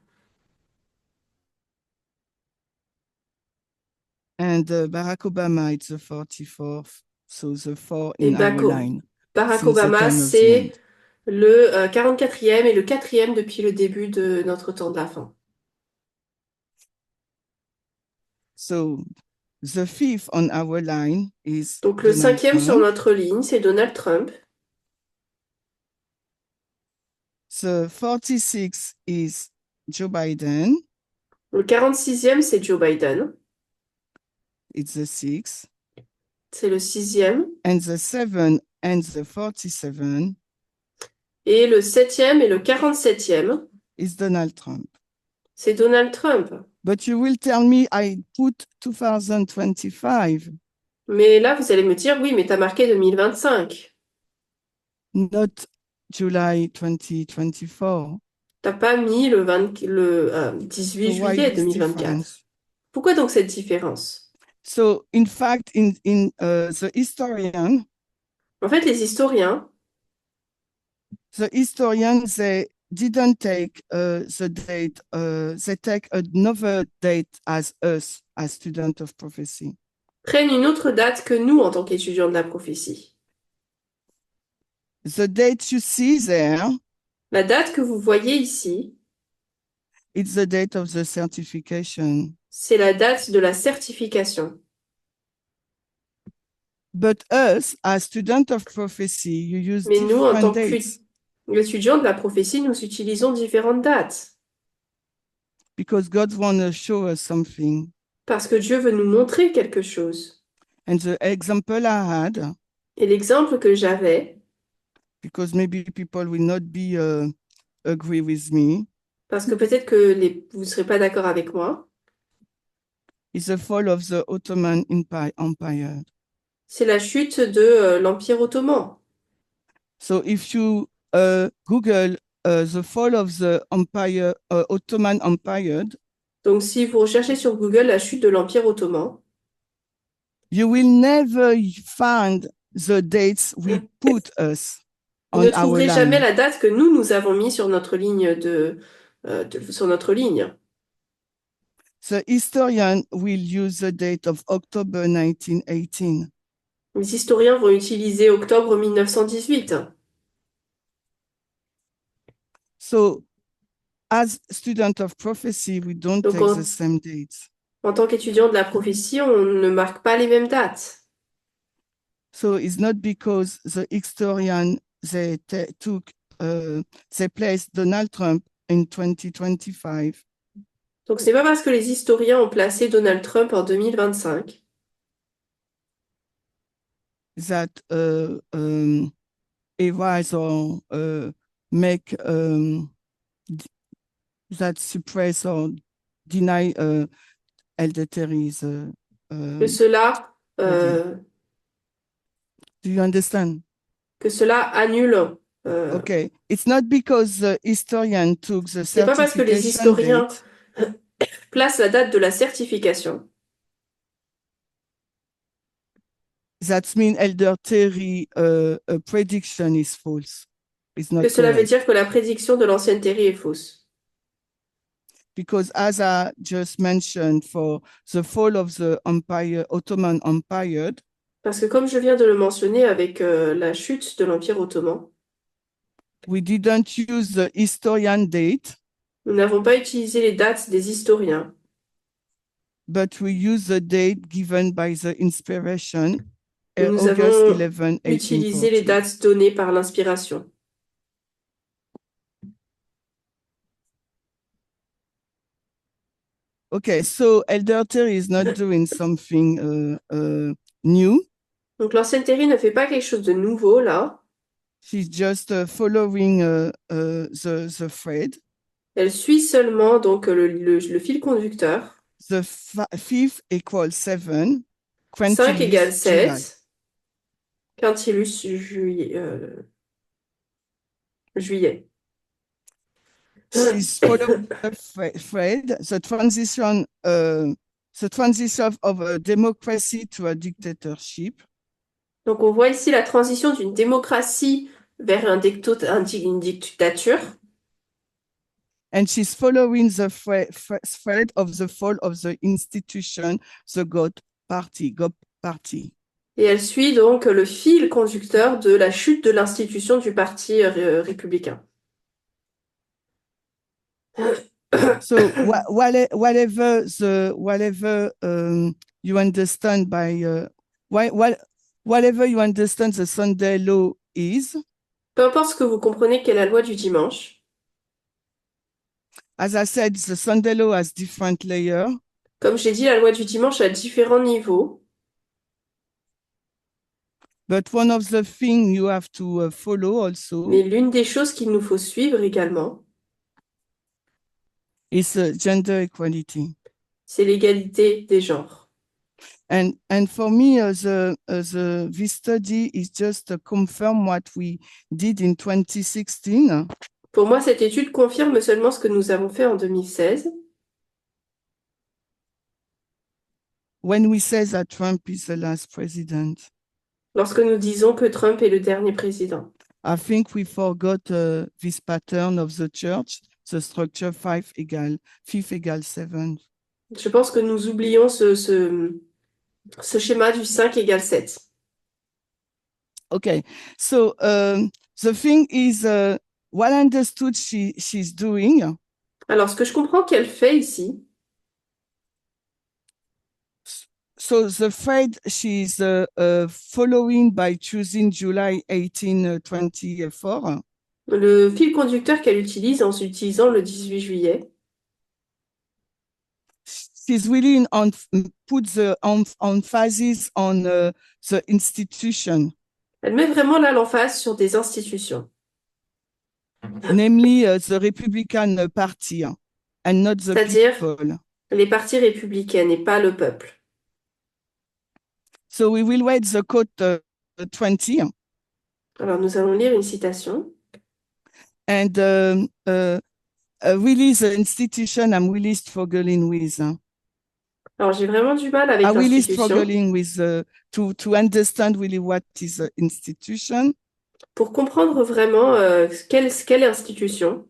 And Barack Obama is the 44th, so the 4 Et in our line Barack since the Obama, time of the end. c'est le 44e et le 4e depuis le début de notre temps de la fin. So the 5th on our line is Donc le Donald 5e sur Trump. notre ligne, c'est Donald Trump. The 46th is Joe Biden. Le 46e, c'est Joe Biden. It's the 6th. C'est le 6e. And the 7th and the 47th Et le 7e et le 47e, is Donald Trump. c'est Donald Trump. But you will tell me I put 2025, Mais là, vous allez me dire, oui, mais t'as marqué 2025. not July 2024. T'as pas mis le 18 So why juillet this 2024. difference? Pourquoi donc cette différence? So in fact, in the historian, En fait, les historiens, they didn't take the date. They take another date as us, as student of prophecy. prennent une autre date que nous en tant qu'étudiants de la prophétie. The date you see there, La date que vous voyez ici, it's the date of the certification. c'est la date de la certification. But us, as student of prophecy, you use Mais nous, en different tant dates qu'étudiants de la prophétie, nous utilisons différentes dates. because God wants to show us something. Parce que Dieu veut nous montrer quelque chose. And the example I had, Et l'exemple que j'avais, because maybe people will not be agree with me, parce que peut-être que vous ne serez pas d'accord avec moi, is the fall of the Ottoman Empire. c'est la chute de l'Empire ottoman. So if you Google the fall of the empire, Ottoman Empire, Donc si vous recherchez sur Google la chute de l'Empire ottoman, you will never find the dates we put us vous on ne our trouverez jamais line. la date que nous avons mis sur notre ligne sur notre ligne. The historian will use the date of October 1918. Les historiens vont utiliser octobre 1918. So as student of prophecy, we don't Donc take the same dates. en tant qu'étudiant de la prophétie, on ne marque pas les mêmes dates. So it's not because the historian they placed Donald Trump in 2025 Donc c'est pas parce que les historiens ont placé Donald Trump en 2025 that erase or make that suppress or deny Eldertery's. que cela Do you understand? annule. Okay, it's not because the historian took the C'est pas parce que les certification historiens date placent la date de la certification that means Eldertery prediction is false. It's not que cela veut correct. dire que la prédiction de l'ancienne Terry est fausse. Because as I just mentioned, for the fall of the empire, Ottoman Empire, Parce que comme je viens de le mentionner avec la chute de l'Empire ottoman, we didn't use the historian date, nous n'avons pas utilisé les dates des historiens, but we use the date given by the inspiration, nous August avons 11, utilisé les 1840. dates données par l'inspiration. Okay, so Eldertery is not doing something new. Donc l'ancienne Terry ne fait pas quelque chose de nouveau là. She's just following the thread. Elle suit seulement donc le fil conducteur. The 5 equals 7. 5 égale July. 7. Quintilus juillet. juillet. She's following the thread, the transition of a democracy to a dictatorship. Donc on voit ici la transition d'une démocratie vers une dictature. And she's following the thread of the fall of the institution, the GOP party. Et elle suit donc le fil conducteur de la chute de l'institution du parti républicain. So whatever you understand by whatever you understand the Sunday law is, Peu importe ce que vous comprenez qu'est la loi du dimanche, as I said, the Sunday law has different layers. comme j'ai dit, la loi du dimanche a différents niveaux. But one of the things you have to follow also Mais l'une des choses qu'il nous faut suivre également, is gender equality. c'est l'égalité des genres. And for me, this study is just to confirm what we did in 2016. Pour moi, cette étude confirme seulement ce que nous avons fait en 2016. When we say that Trump is the last president. Lorsque nous disons que Trump est le dernier président. I think we forgot this pattern of the church, the structure 5 = 7. Je pense que nous oublions ce schéma du 5 = 7. Okay, so the thing is, what I understood she's doing. Alors, ce que je comprends qu'elle fait ici, so the thread she's following by choosing July 1824. Le fil conducteur qu'elle utilise en utilisant le 18 juillet. She's really put the emphasis on the institution. Elle met vraiment là l'emphase sur des institutions. Namely the Republican Party and not the C'est-à-dire people. Les partis républicains et pas le peuple. So we will read the quote 20. Alors, nous allons lire une citation. And really the institution I'm really struggling with. Alors, j'ai vraiment du mal avec I'm really l'institution. struggling with to understand really what is the institution. Pour comprendre vraiment quelle institution.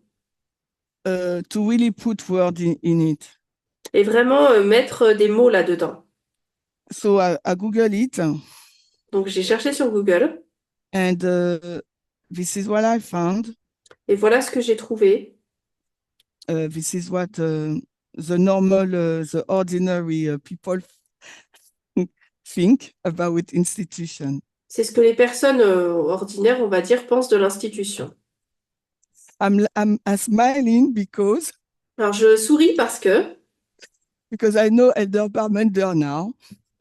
To really put word in it. Et vraiment mettre des mots là-dedans. So I Google it. Donc, j'ai cherché sur Google. And this is what I found. Et voilà ce que j'ai trouvé. This is what the ordinary people think about institution. C'est ce que les personnes ordinaires, on va dire, pensent de l'institution. I'm smiling because Alors, je souris parce I know Elder Parmenter now.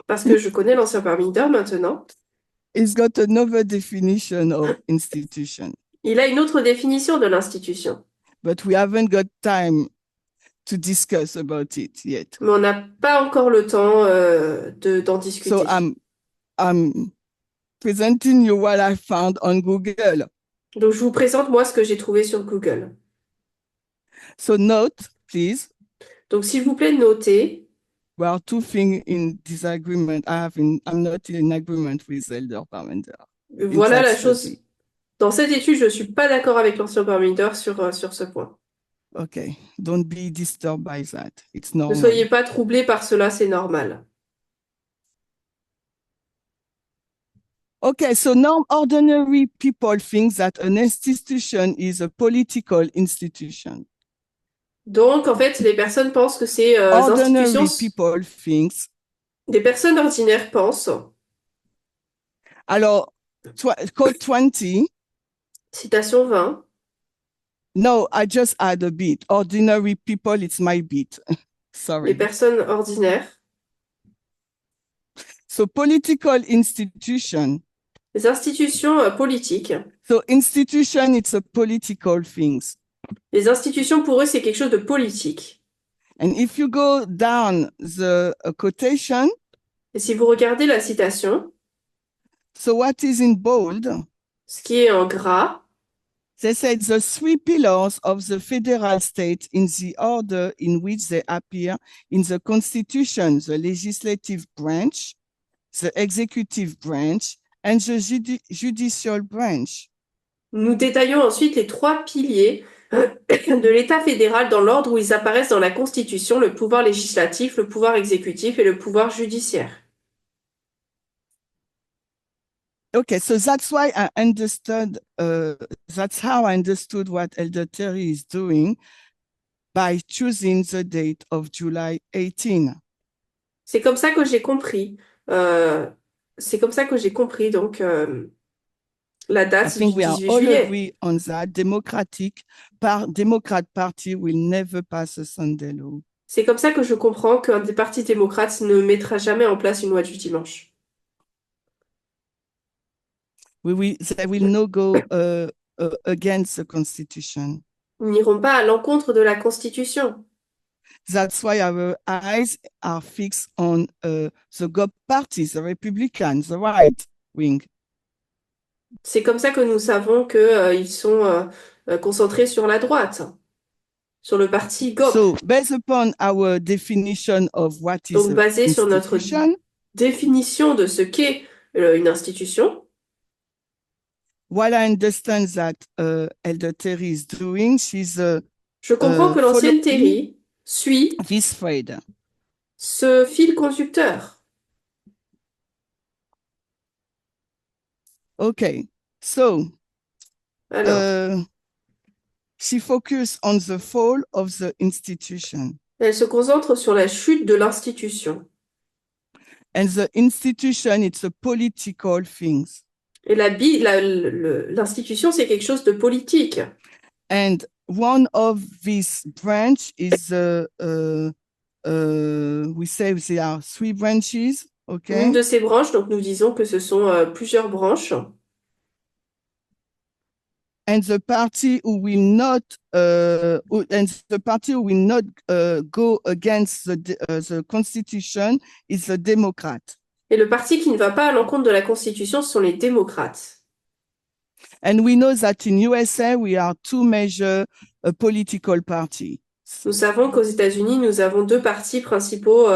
Parce que je connais l'ancien Parmenter maintenant. He's got another definition of institution. Il a une autre définition de l'institution. But we haven't got time to discuss about it yet. Mais on n'a pas encore le temps d'en discuter. So I'm presenting you what I found on Google. Donc, je vous présente, moi, ce que j'ai trouvé sur Google. So note, please. Donc, s'il vous plaît, notez. We are two things in disagreement. I'm not in agreement with Elder Parmenter. Voilà la chose. Dans cette étude, je ne suis pas d'accord avec l'ancien Parmenter sur ce point. Okay, don't be disturbed by that. It's normal. Ne soyez pas troublés par cela, c'est normal. Okay, so now ordinary people think that an institution is a political institution. Donc, en fait, les personnes pensent que c'est ordinary institutions... people thinks. Des personnes ordinaires pensent. Alors, code 20. Citation 20. No, I just add a bit. Ordinary people, it's my bit. Sorry. Les personnes ordinaires. So political institution. Les institutions politiques. So institution, it's a political things. Les institutions, pour eux, c'est quelque chose de politique. And if you go down the quotation. Et si vous regardez la citation. So what is in bold? Ce qui est en gras. They said the three pillars of the federal state in the order in which they appear in the Constitution, the legislative branch, the executive branch, and the judicial branch. Nous détaillons ensuite les trois piliers de l'État fédéral dans l'ordre où ils apparaissent dans la Constitution, le pouvoir législatif, le pouvoir exécutif et le pouvoir judiciaire. Okay, so that's why I understood, that's how I understood what Elder Terry is doing by choosing the date of July 18. C'est comme ça que j'ai compris. C'est comme ça que j'ai compris, donc, la I date du think we are 18 all juillet. agree on that. Democrat Party will never pass a Sunday law. C'est comme ça que je comprends qu'un des partis démocrates ne mettra jamais en place une loi du dimanche. They will not go against the Constitution. Ils n'iront pas à l'encontre de la Constitution. That's why our eyes are fixed on the GOP party, the Republicans, the right wing. C'est comme ça que nous savons qu'ils sont concentrés sur la droite, sur le parti GOP. So, based upon our definition of what is Donc, an basé sur notre institution, définition de ce qu'est une institution, what I understand that Elder Terry is doing, she's je comprends que l'ancienne Terry suit this thread. ce fil conducteur. Okay, so Alors, she focused on the fall of the institution. elle se concentre sur la chute de l'institution. And the institution, it's a political thing. Et l'institution, c'est quelque chose de politique. And one of these branch is, we say there are three branches, okay? Une de ces branches, donc nous disons que ce sont plusieurs branches. And the party who will not, go against the Constitution is the Democrat. Et le parti qui ne va pas à l'encontre de la Constitution, ce sont les démocrates. And we know that in USA, we are two major political parties. Nous savons qu'aux États-Unis, nous avons deux partis principaux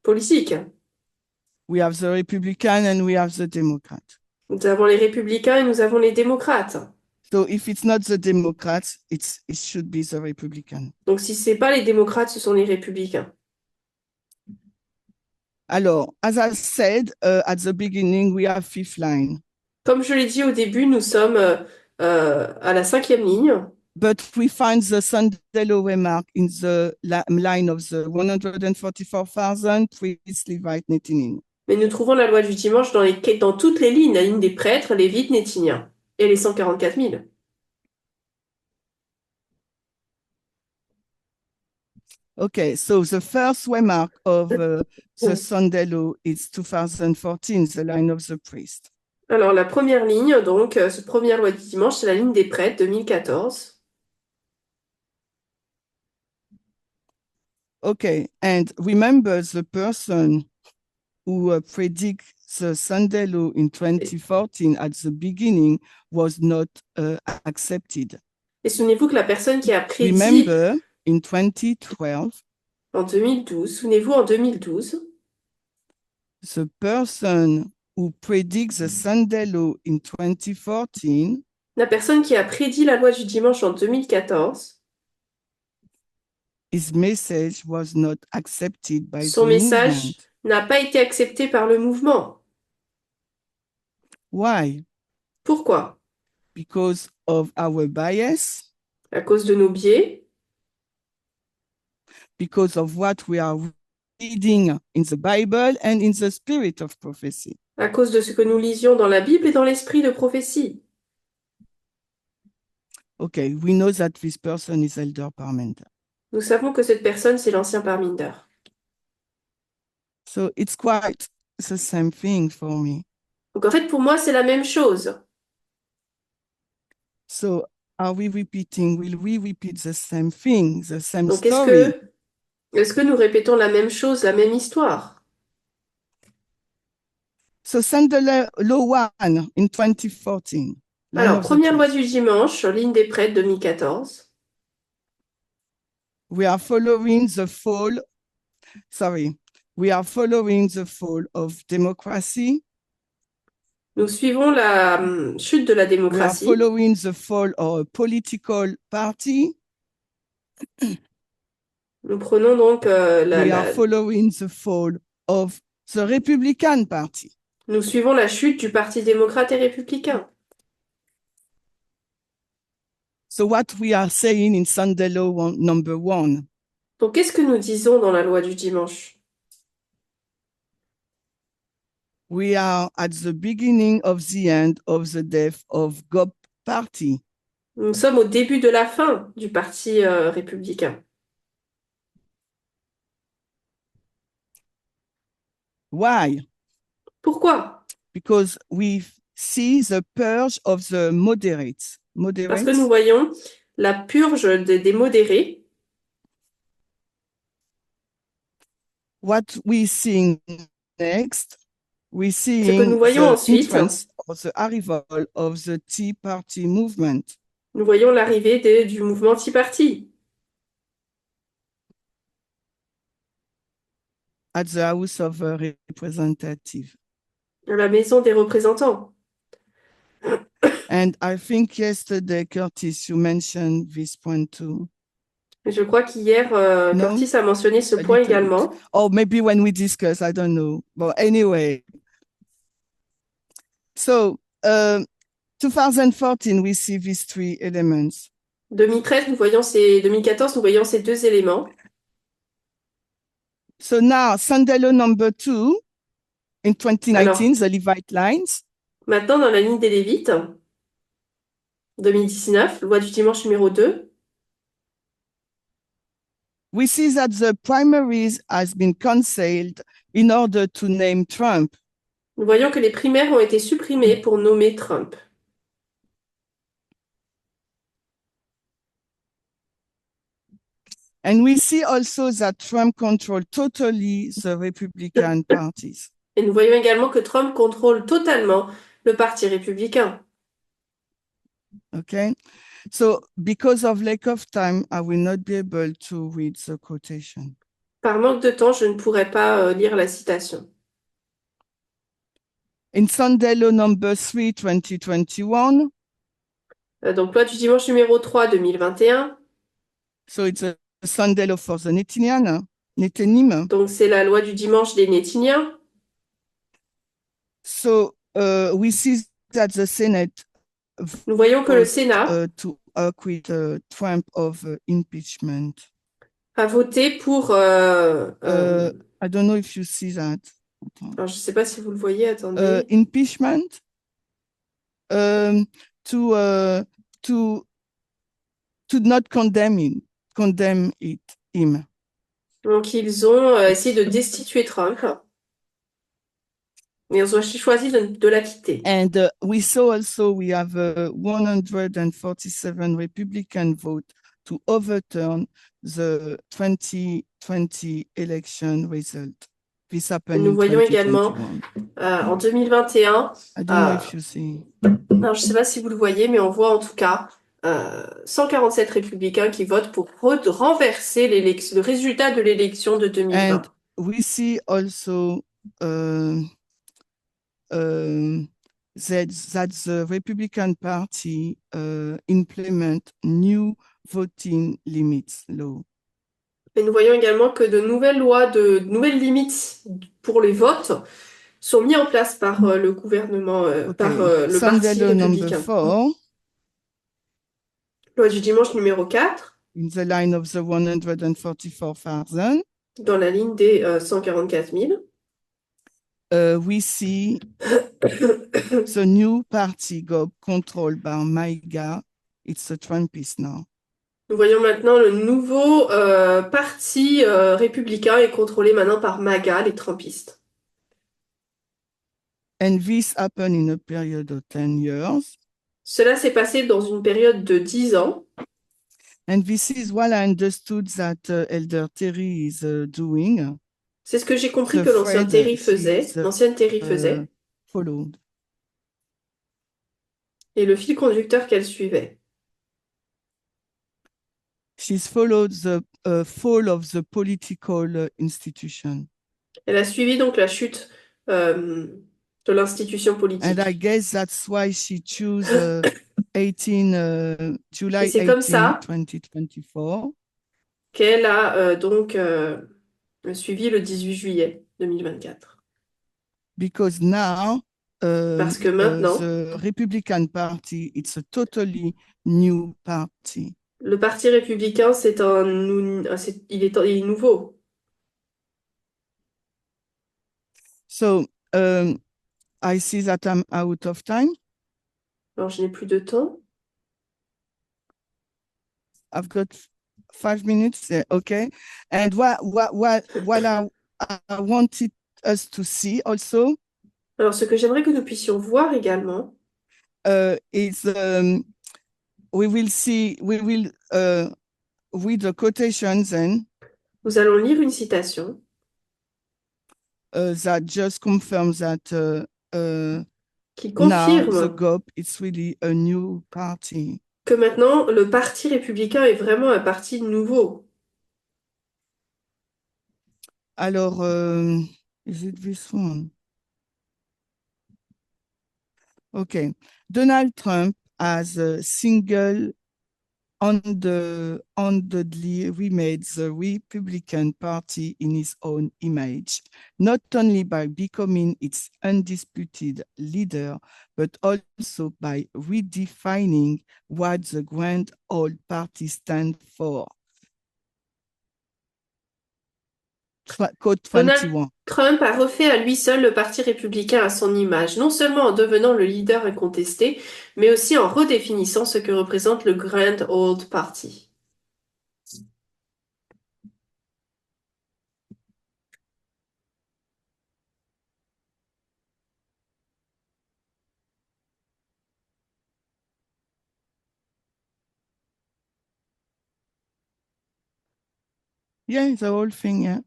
politiques. We have the Republican and we have the Democrat. Nous avons les républicains et nous avons les démocrates. So if it's not the Democrats, it should be the Republican. Donc si ce n'est pas les démocrates, ce sont les républicains. Alors, as I said at the beginning, we have fifth line. Comme je l'ai dit au début, nous sommes à la 5e ligne. But we find the Sunday law remark in the line of the 144,000 priests, Levites, Nethinim. Mais nous trouvons la loi du dimanche dans toutes les lignes, la ligne des prêtres, lévites, néthiniens, et les 144 000. Okay, so the first remark of the Sunday law is 2014, the line of the priest. Alors la première ligne, donc, cette première loi du dimanche, c'est la ligne des prêtres 2014. Okay, and remember the person who predicts the Sunday law in 2014 at the beginning was not accepted. Et souvenez-vous que la personne qui a prédit Remember in 2012, en 2012, souvenez-vous en 2012, the person who predicts the Sunday law in 2014 la personne qui a prédit la loi du dimanche en 2014, his message was not accepted by son the message movement. n'a pas été accepté par le mouvement. Why? Pourquoi? Because of our bias, À cause de nos biais, because of what we are reading in the Bible and in the spirit of prophecy. à cause de ce que nous lisions dans la Bible et dans l'esprit de prophétie. Okay, we know that this person is Elder Parmenter. Nous savons que cette personne, c'est l'ancien Parminder. So it's quite the same thing for me. Donc en fait, pour moi, c'est la même chose. So are we repeating, will we repeat the same thing, the same Donc story? est-ce que nous répétons la même chose, la même histoire? So Sunday law 1 in 2014. Line Alors, of the première loi truth. du dimanche, ligne des prêtres 2014. We are following the fall, sorry, we are following the fall of democracy. Nous suivons la chute de la We are démocratie. following the fall of a political party. Nous prenons donc We are following the fall of the Republican Party. nous suivons la chute du Parti démocrate et républicain. So what we are saying in Sunday law number 1, Donc, qu'est-ce que nous disons dans la loi du dimanche? we are at the beginning of the end of the death of GOP party. Nous sommes au début de la fin du Parti républicain. Why? Pourquoi? Because we see the purge of the moderates. Parce que nous voyons la purge des modérés. What we see next, we Ce que see nous voyons the ensuite, entrance of the arrival of the Tea Party movement. nous voyons l'arrivée du mouvement Tea Party At the House of Representatives. à la Maison des représentants. And I think yesterday, Curtis, you mentioned this point too. Je crois qu'hier, No? Curtis a mentionné ce A point little également. bit. Or maybe when we discuss, I don't know. But anyway. So, 2014, we see these three elements. 2014, nous voyons ces deux éléments. So now, Sunday law number 2, in 2019, Alors, the Levite lines. Maintenant, dans la ligne des Lévites, 2019, loi du dimanche numéro 2, We see that the primaries has been cancelled in order to name Trump. nous voyons que les primaires ont été supprimées pour nommer Trump. And we see also that Trump controlled totally the Republican parties. Et nous voyons également que Trump contrôle totalement le Parti républicain. Okay, so because of lack of time, I will not be able to read the quotation. Par manque de temps, je ne pourrais pas lire la citation. In Sunday law number 3, 2021, Donc, loi du dimanche numéro 3, 2021. so it's a Sunday law for the Nethinim. Donc, c'est la loi du dimanche des Néthiniens. So we see that the Senate Nous voyons que le Sénat to acquit Trump of impeachment. a voté pour... I don't know if you see that. alors, je ne sais pas si vous le voyez, attendez. Impeachment to not condemn him. Donc, ils ont essayé de destituer Trump. Mais ils ont choisi de l'acquitter. And we saw also we have 147 Republican vote to overturn the 2020 election result. This happened Nous in voyons également 2021. en 2021, I don't know if you see. alors, je ne sais pas si vous le voyez, mais on voit en tout cas 147 républicains qui votent pour renverser le résultat de l'élection de 2020. And we see also that the Republican Party implement new voting limits law. Et nous voyons également que de nouvelles lois, de nouvelles limites pour les votes sont mises en place par le gouvernement, par le Sunday Parti law number républicain. 4, Loi du dimanche numéro 4, in the line of the 144,000, dans la ligne des 144 000. We see the new party GOP controlled by MAGA. It's a Trumpist now. Nous voyons maintenant le nouveau parti républicain est contrôlé maintenant par MAGA, les Trumpistes. And this happened in a period of 10 years. Cela s'est passé dans une période de 10 ans. And this is what I understood that Elder Terry is doing. C'est ce que j'ai compris que l'ancienne Terry faisait. Followed. et le fil conducteur qu'elle suivait. She's followed the fall of the political institution. Elle a suivi donc la chute de l'institution And I politique. guess that's why she chose 18, Et July c'est comme 18, ça 2024. qu'elle a donc suivi le 18 juillet 2024. Because now Parce que maintenant, the Republican Party, it's a totally new party. le Parti républicain, il est nouveau. So I see that I'm out of time. Alors, je n'ai plus de temps. I've got 5 minutes. Okay. And what I wanted us to see also Alors, ce que j'aimerais que nous puissions voir également, is we will read the quotations and nous allons lire une citation that just confirms that qui now the confirme GOP is really a new party. que maintenant, le Parti républicain est vraiment un parti nouveau. Alors, is it this one? Okay. Donald Trump has a undoubtedly remade the Republican Party in his own image, not only by becoming its undisputed leader, but also by redefining what the Grand Old Party stands for. Code Donald 21. Trump a refait à lui seul le Parti républicain à son image, non seulement en devenant le leader incontesté, mais aussi en redéfinissant ce que représente le Grand Old Party. Yeah, the whole thing, yeah.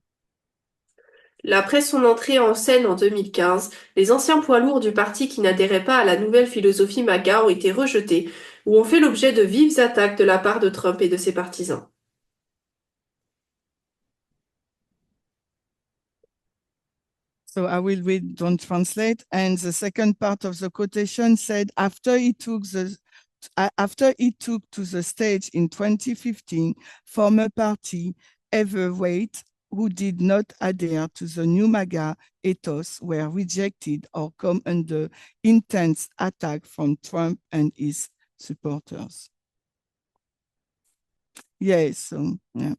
Après son entrée en scène en 2015, les anciens poids lourds du parti qui n'adhéraient pas à la nouvelle philosophie MAGA ont été rejetés ou ont fait l'objet de vives attaques de la part de Trump et de ses partisans. So I will read, don't translate. And the second part of the quotation said, after he took to the stage in 2015, former party heavyweight who did not adhere to the new MAGA ethos were rejected or come under intense attack from Trump and his supporters. Yes, so yeah.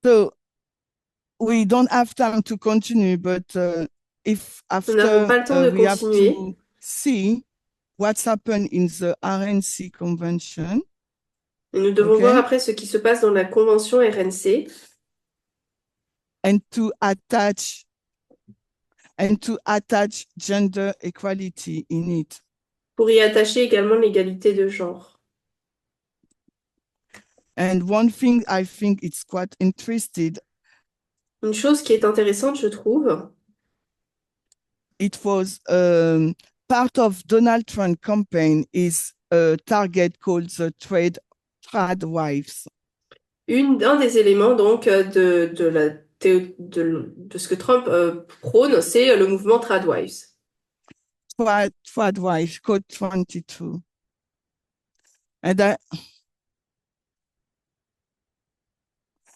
So we don't have time to continue, but if Nous n'avons after pas le temps de we have continuer. to see what's happened in the RNC convention. Et nous devons voir après ce qui se passe dans la convention RNC. And to attach gender equality in it. Pour y attacher également l'égalité de genre. And one thing I think it's quite interesting. Une chose qui est intéressante, je trouve. It was part of Donald Trump campaign is a target called the trad wives. Un des éléments donc de ce que Trump prône, c'est le mouvement Tradwives. Tradwives, code 22. And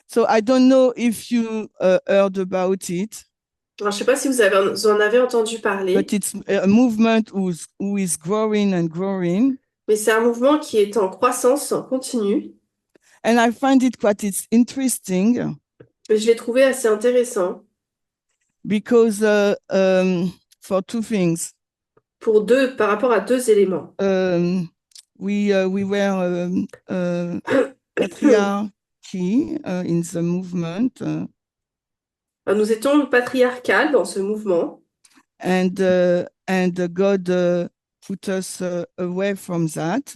so I don't know if you heard about it. Alors, je ne sais pas si vous en avez entendu parler. But it's a movement who is growing and growing. Mais c'est un mouvement qui est en croissance continue. And I find it quite interesting. Et je l'ai trouvé assez intéressant. Because for two things. Par rapport à deux éléments. We were patriarchy in the movement. Nous étions patriarcal dans ce mouvement. And and God put us away from that.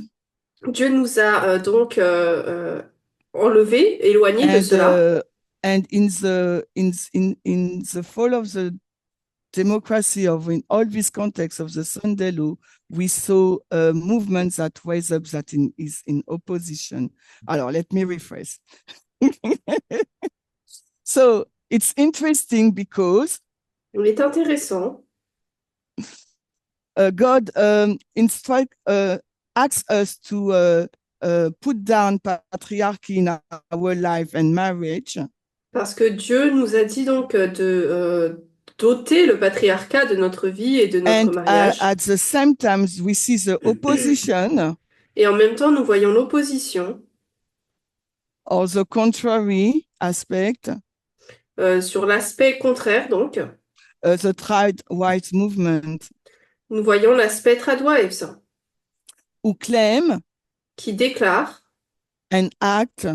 Dieu nous a donc enlevés, éloignés de cela. And in the fall of the democracy, of in all this context of the Sunday law, we saw a movement that rise up that is in opposition. Alors, let me rephrase. So it's interesting because Il est intéressant. God asks us to put down patriarchy in our life and marriage. Parce que Dieu nous a dit donc de doter le patriarcat de notre vie et de notre And mariage. at the same time, we see the opposition Et en même temps, nous voyons l'opposition or the contrary aspect, sur l'aspect contraire, donc. the trad white movement, Nous voyons l'aspect tradwives who claim qui déclare and act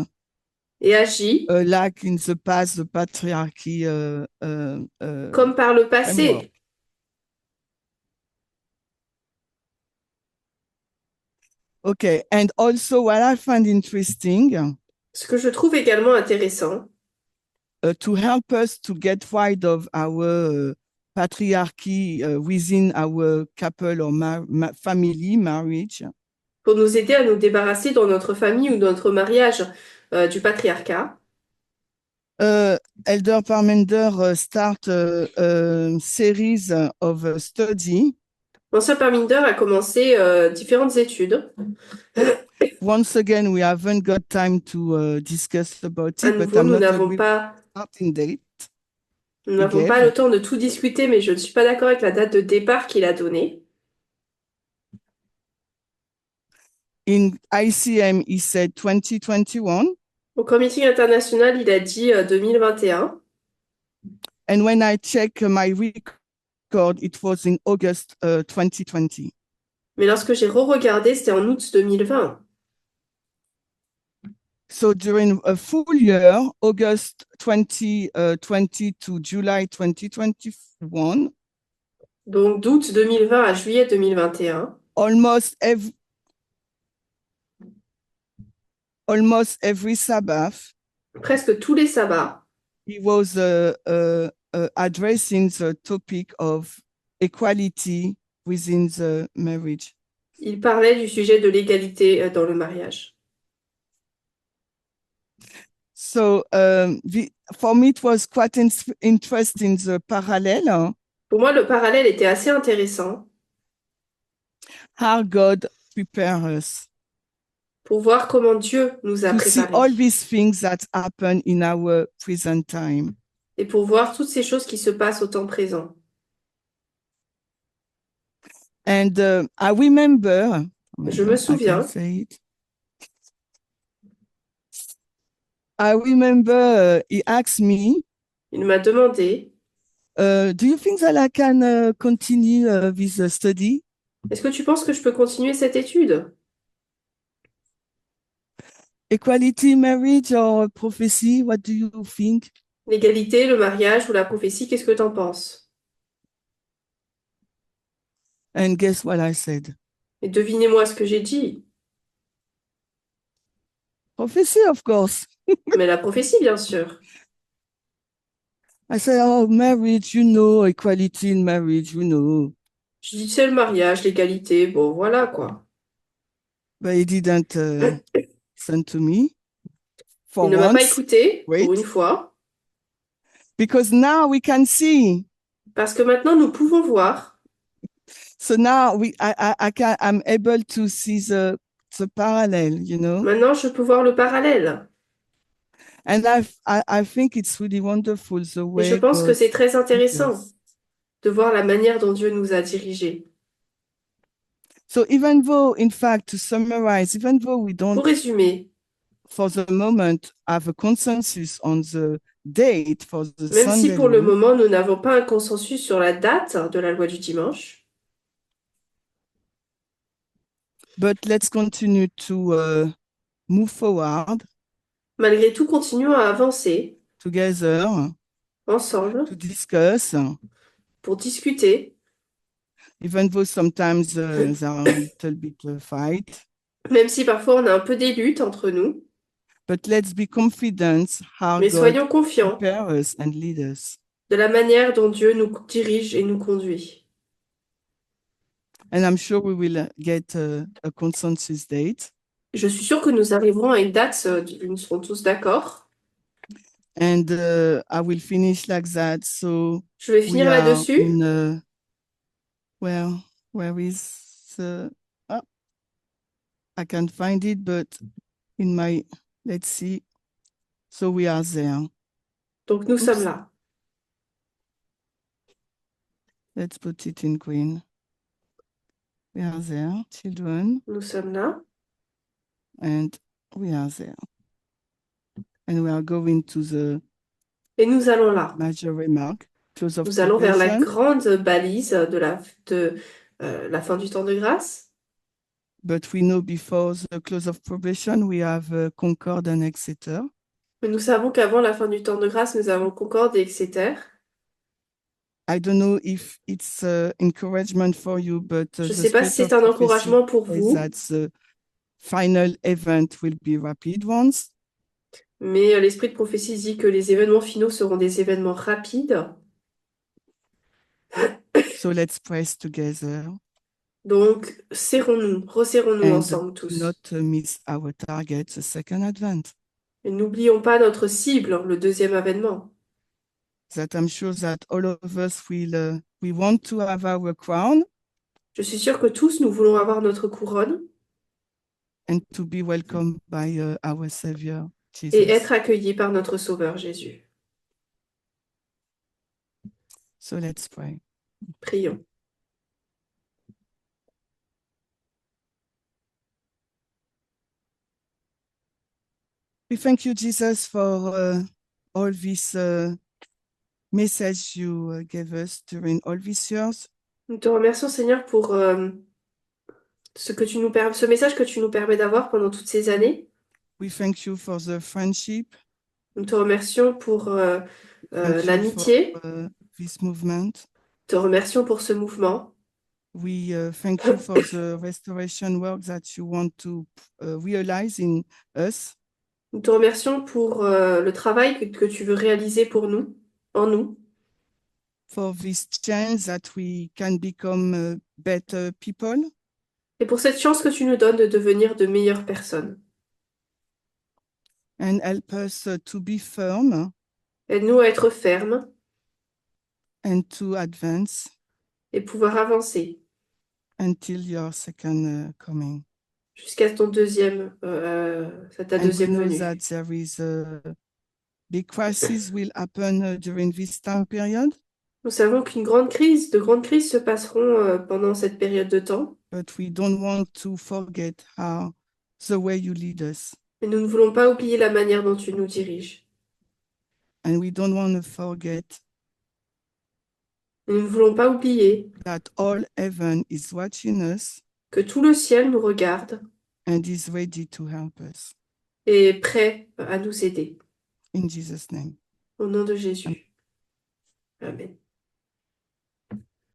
et agit like in the past, the patriarchy comme par le framework. passé. Okay, and also what I find interesting, Ce que je trouve également intéressant, to help us to get rid of our patriarchy within our couple or family marriage, pour nous aider à nous débarrasser dans notre famille ou dans notre mariage du patriarcat. Elder Parmenter start a series of study. Monsieur Parminder a commencé différentes études. Once again, we haven't got time to discuss about À it, but nouveau, I'm nous not n'avons agree with pas, the starting date. nous n'avons pas le temps de tout discuter, mais je ne suis pas d'accord avec la date de départ qu'il a donnée. In ICM, he said 2021. Au comité international, il a dit 2021. And when I check my record, it was in August 2020. Mais lorsque j'ai re-regardé, c'était en août 2020. So during a full year, August 2020 to July 2021, Donc d'août 2020 à juillet 2021, almost every Sabbath, presque tous les sabbats, he was addressing the topic of equality within the marriage. il parlait du sujet de l'égalité dans le mariage. So for me, it was quite interesting, the parallel, Pour moi, le parallèle était assez intéressant how God prepares us. pour voir comment Dieu nous a To see all préparés these things that happen in our present time. et pour voir toutes ces choses qui se passent au temps présent. And I remember, Je me I souviens, can say it. I remember he asked me, il m'a demandé, do you think that I can continue with the study? est-ce que tu penses que je peux continuer cette étude? Equality, marriage or prophecy, what do you think? L'égalité, le mariage ou la prophétie, qu'est-ce que tu en penses? And guess what I said? Et devinez-moi ce que j'ai dit. Prophecy, of course. Mais la prophétie, bien sûr. I said, oh, marriage, you know, equality in marriage, you know. Je dis, c'est le mariage, l'égalité, bon, voilà, quoi. But he didn't listen to me for Il ne m'a pas once. écouté, pour Wait. une fois, Because now we can see. parce que maintenant, nous pouvons voir. So now I'm able to see the parallel, you know. Maintenant, je peux voir le parallèle. And I think it's really wonderful the Et je way pense que God c'est très intéressant does. de voir la manière dont Dieu nous a dirigés. So even though, in fact, to summarize, even though we Pour don't, résumer, for the moment, have a consensus on the date for the même si Sunday pour le law, moment, nous n'avons pas un consensus sur la date de la loi du dimanche, but let's continue to move forward malgré tout, continuons à avancer together ensemble to discuss pour discuter even though sometimes there are a little bit fight. Même si parfois on a un peu des luttes entre nous, But let's be confident how mais God soyons confiants prepares us and lead us. de la manière dont Dieu nous dirige et nous conduit. And I'm sure we will get a consensus date. Je suis sûre que nous arriverons à une date où nous serons tous d'accord. And I will finish like that. So Je vais we finir are là-dessus. in, well, where is, oh, I can't find it, but in my, let's see. So we are there. Donc nous Oops. sommes là. Let's put it in green. We are there, children, Nous sommes là. and we are there. And we are going to the Et nous allons là. major remark, close of Nous allons vers la probation. grande balise de la fin du temps de grâce. But we know before the close of probation, we have Concord and Exeter. Mais nous savons qu'avant la fin du temps de grâce, nous avons Concorde et Exeter. I don't know if it's encouragement for you, but Je ne the sais pas si spirit c'est of un prophecy encouragement pour says vous, that the final event will be rapid ones. mais l'esprit de prophétie dit que les événements finaux seront des événements rapides. So let's press together Donc, serrons-nous, resserrons-nous and ensemble tous. not miss our target, the second advent. Et n'oublions pas notre cible, le deuxième avènement. That I'm sure that all of us will, we want to have our crown Je suis sûre que tous, nous voulons avoir notre couronne and to be welcomed by our Savior, et Jesus. être accueillis par notre Sauveur Jésus. So let's pray. Prions. We thank you, Jesus, for all this message you gave us during all these years. Nous te remercions, Seigneur, pour ce message que tu nous permets d'avoir pendant toutes ces années. We thank you for the friendship. Nous te remercions pour Thank you l'amitié. for this movement. Te remercions pour ce mouvement. We thank you for the restoration work that you want to realize in us. Nous te remercions pour le travail que tu veux réaliser pour nous, en nous. For this chance that we can become better people. Et pour cette chance que tu nous donnes de devenir de meilleures personnes. And help us to be firm Aide-nous à être fermes and to advance et pouvoir avancer until your second coming. jusqu'à ta And we deuxième know venue. that there is a big crisis will happen during this time period, Nous savons de grandes crises se passeront pendant cette période de temps, but we don't want to forget the way you lead us. mais nous ne voulons pas oublier la manière dont tu nous diriges. And we don't want to forget Nous ne voulons pas oublier that all heaven is watching us que tout le ciel nous regarde and is ready to help us. et est prêt à nous aider. In Jesus' name. Au nom de Jésus. Amen.